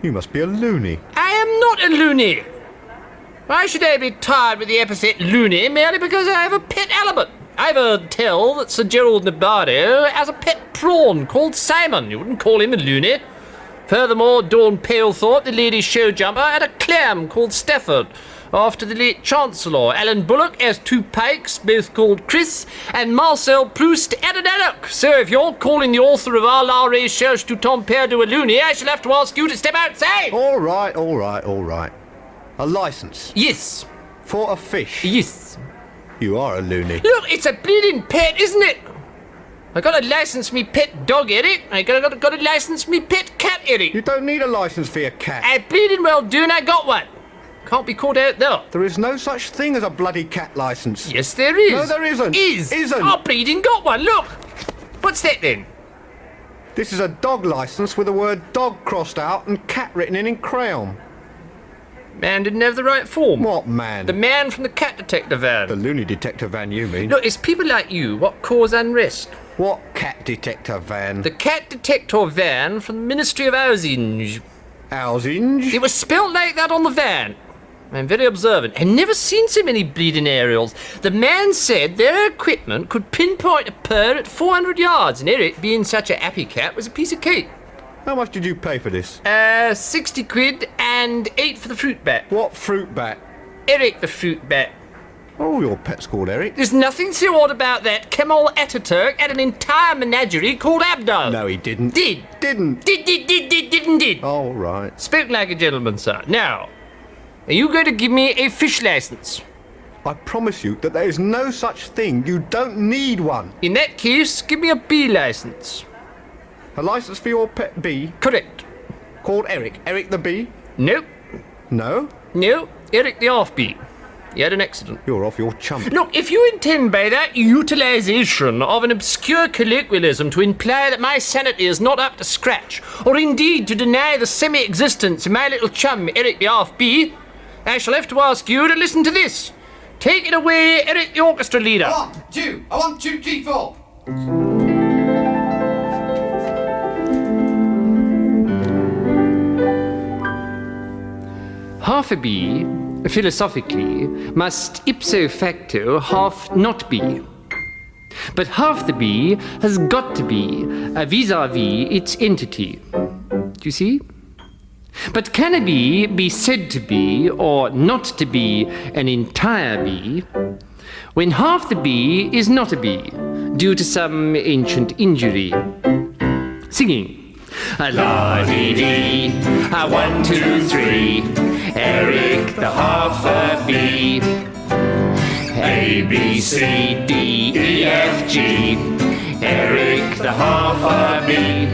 S11: You must be a loony.
S3: I am not a loony. Why should I be tarred with the epithet loony merely because I have a pet halibut? I've heard tell that Sir Gerald Nabardo has a pet prawn called Simon. You wouldn't call him a loony. Furthermore, Dawn Palethorpe, the lady show jumper, had a clam called Stafford. After the late Chancellor, Alan Bullock has two pikes, both called Chris, and Marcel Proust had an haddock. So if you're calling the author of Our La Recherche du Temps Perdu a loony, I shall have to ask you to step outside.
S11: All right. A license?
S3: Yes.
S11: For a fish?
S3: Yes.
S11: You are a loony.
S3: Look, it's a bleeding pet, isn't it? I got to license me pet dog, Eric. I got to license me pet cat, Eric.
S11: You don't need a license for your cat.
S3: I bleeding well do, and I got one. Can't be caught out there.
S11: There is no such thing as a bloody cat license.
S3: Yes, there is.
S11: No, there isn't.
S3: Isn't. I bleeding got one. Look. What's that then?
S11: This is a dog license with the word dog crossed out and cat written in crayon.
S3: Man didn't have the right form.
S11: What man?
S3: The man from the cat detector van.
S11: The loony detector van, you mean?
S3: Look, it's people like you what cause unrest.
S11: What cat detector van?
S3: The cat detector van from the Ministry of Housing.
S11: Housing?
S3: It was spelt like that on the van. I'm very observant. I've never seen so many bleeding aerials. The man said their equipment could pinpoint a purr at 400 yards, and Eric, being such a happy cat, was a piece of cake.
S11: How much did you pay for this?
S3: 60 quid and 8 for the fruit bat.
S11: What fruit bat?
S3: Eric the fruit bat.
S11: Oh, your pet's called Eric.
S3: There's nothing so odd about that. Kemal Ataturk had an entire menagerie called Abdo.
S11: No, he didn't.
S3: Didn't. Did.
S11: Oh, right.
S3: Spoke like a gentleman, sir. Now, are you going to give me a fish license?
S11: I promise you that there is no such thing. You don't need one.
S3: In that case, give me a bee license.
S11: A license for your pet bee?
S3: Correct.
S11: Called Eric? Eric the bee?
S3: Nope.
S11: No?
S3: No, Eric the half-bee. He had an accident.
S11: You're off your chump.
S3: Look, if you intend by that utilization of an obscure colloquialism to imply that my sanity is not up to scratch, or indeed to deny the semi-existence of my little chum, Eric the half-bee, I shall have to ask you to listen to this. Take it away, Eric the orchestra leader.
S22: 1, 2, 1, 2, 3, 4.
S3: Half a bee, philosophically, must ipso facto half not be. But half the bee has got to be vis-a-vis its entity. Do you see? But can a bee be said to be, or not to be, an entire bee, when half the bee is not a bee, due to some ancient injury? Singing. La-dee-dee, 1, 2, 3, Eric the half-a-bee. A, B, C, D, E, F, G, Eric the half-a-bee.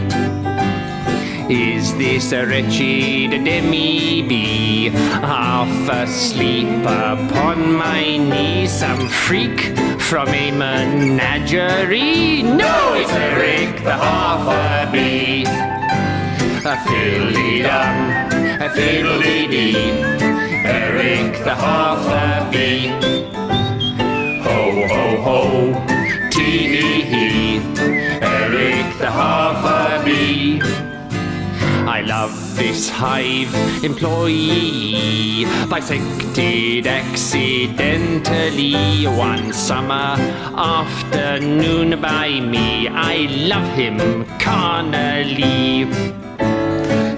S3: Is this a wretched demi-bee, half asleep upon my knee? Some freak from a menagerie? No, it's Eric the half-a-bee. A fiddly-dum, a fiddly-dee, Eric the half-a-bee. Ho, ho, ho, tee-hee-hee, Eric the half-a-bee. love this hive employee. Bisected accidentally one summer afternoon by me. I love him carnally.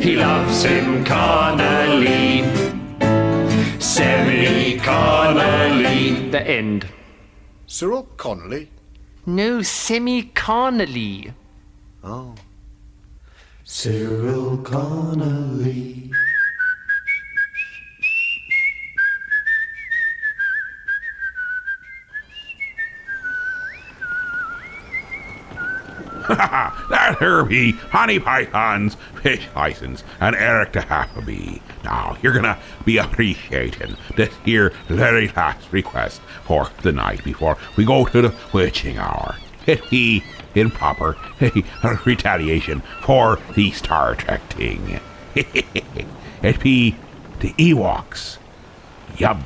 S3: He loves him carnally. Semi-carnally. The end.
S11: Cyril Connolly?
S3: No, semi-carnally.
S11: Oh.
S16: Cyril Connolly.
S1: That here be Honey Python's fish license and Eric de Halfabee. Now, you're gonna be appreciating this here very last request for the night before we go to the witching hour. It be improper retaliation for the Star Trek thing. It be the Ewoks. Yub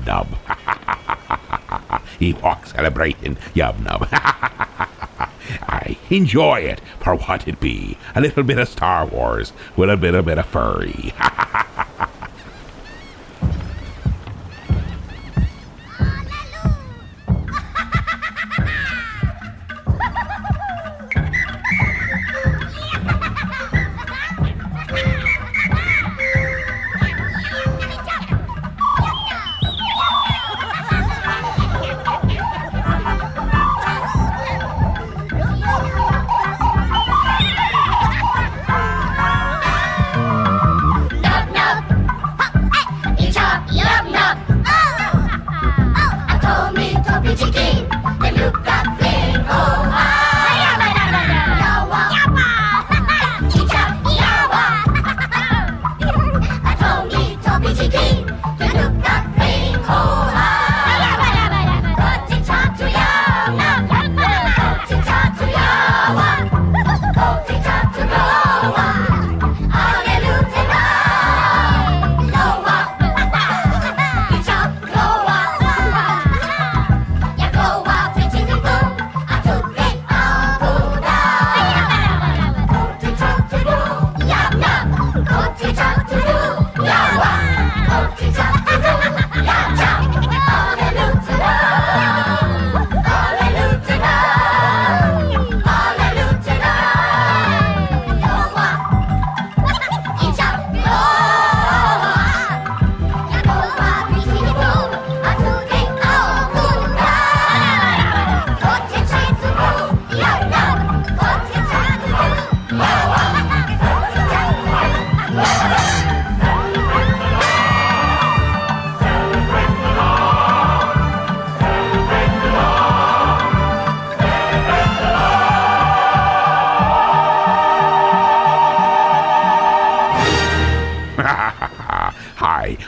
S1: Nub. Ewok celebrating Yub Nub. I enjoy it for what it be. A little bit of Star Wars with a bit of furry.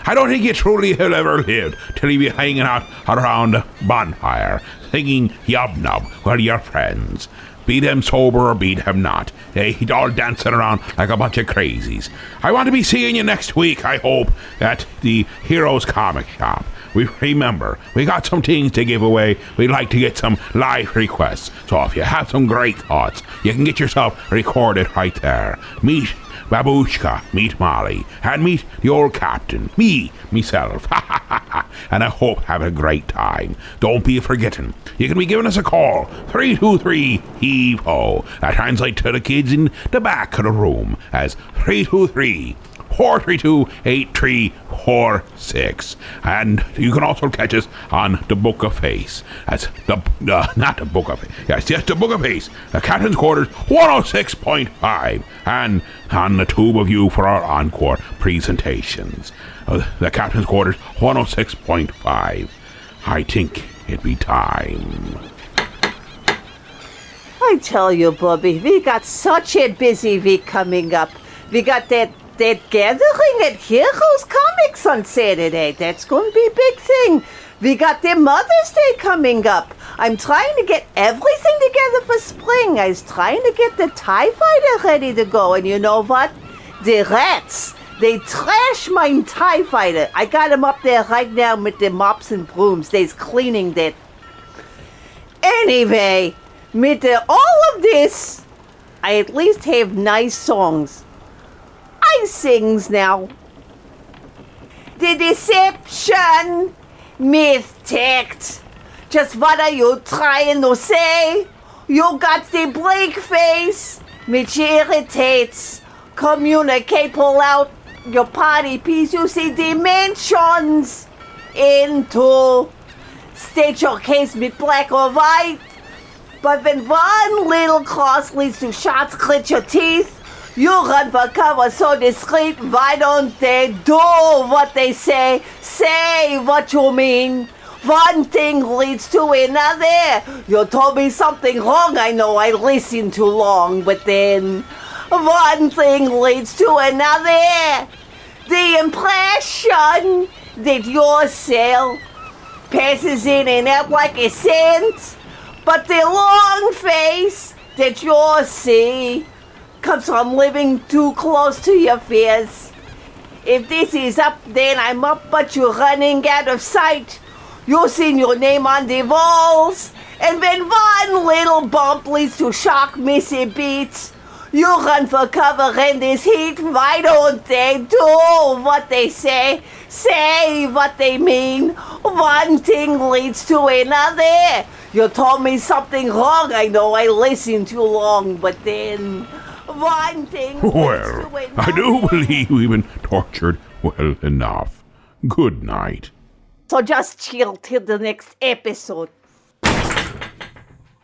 S1: I don't think you truly have ever lived till you be hanging out around a bonfire, singing Yub Nub with your friends. Be them sober or be them not. They all dancing around like a bunch of crazies. I want to be seeing you next week, I hope, at the Heroes Comic Shop. Remember, we got some things to give away. We'd like to get some live requests. So if you have some great thoughts, you can get yourself recorded right there. Meet Babushka, meet Molly, and meet the old captain, myself. And I hope have a great time. Don't be forgetting, you can be giving us a call, 323-HEAVE-HO. That translates to the kids in the back of the room as 323-432-8346. And you can also catch us on the Book of Face. That's not the Book of Face. Yes, the Book of Face. The Captain's Quarters 106.5. And on the tube of you for our encore presentations. The Captain's Quarters 106.5. I think it be time.
S6: I tell you, Bobby, we got such a busy week coming up. We got that gathering at Heroes Comics on Saturday. That's going to be a big thing. We got their Mother's Day coming up. I'm trying to get everything together for spring. I was trying to get the TIE Fighter ready to go. And you know what? The rats, they trash my TIE Fighter. I got them up there right now with the mops and brooms. They's cleaning that. Anyway, with all of this, I at least have nice songs. wise things now. The deception, myth tact. Just what are you trying to say? You got the bleak face, which irritates. Communicate, pull out your party piece, you see dimensions into. State your case with black or white. But when one little cross leads to shots, grit your teeth. You run for cover so discreet. Why don't they do what they say? Say what you mean. One thing leads to another. You told me something wrong. I know I listened too long, but then one thing leads to another. The impression that your cell passes in and out like a scent, but the long face that you see comes from living too close to your fears. If this is up, then I'm up, but you're running out of sight. You've seen your name on the walls, and when one little bump leads to shock, missy beats, you run for cover in this heat. Why don't they do what they say? Say what they mean. One thing leads to another. You told me something wrong. I know I listened too long, but then one thing leads
S1: Well,
S6: to another.
S1: I do believe we've been tortured well enough. Good night.
S6: So just chill till the next episode.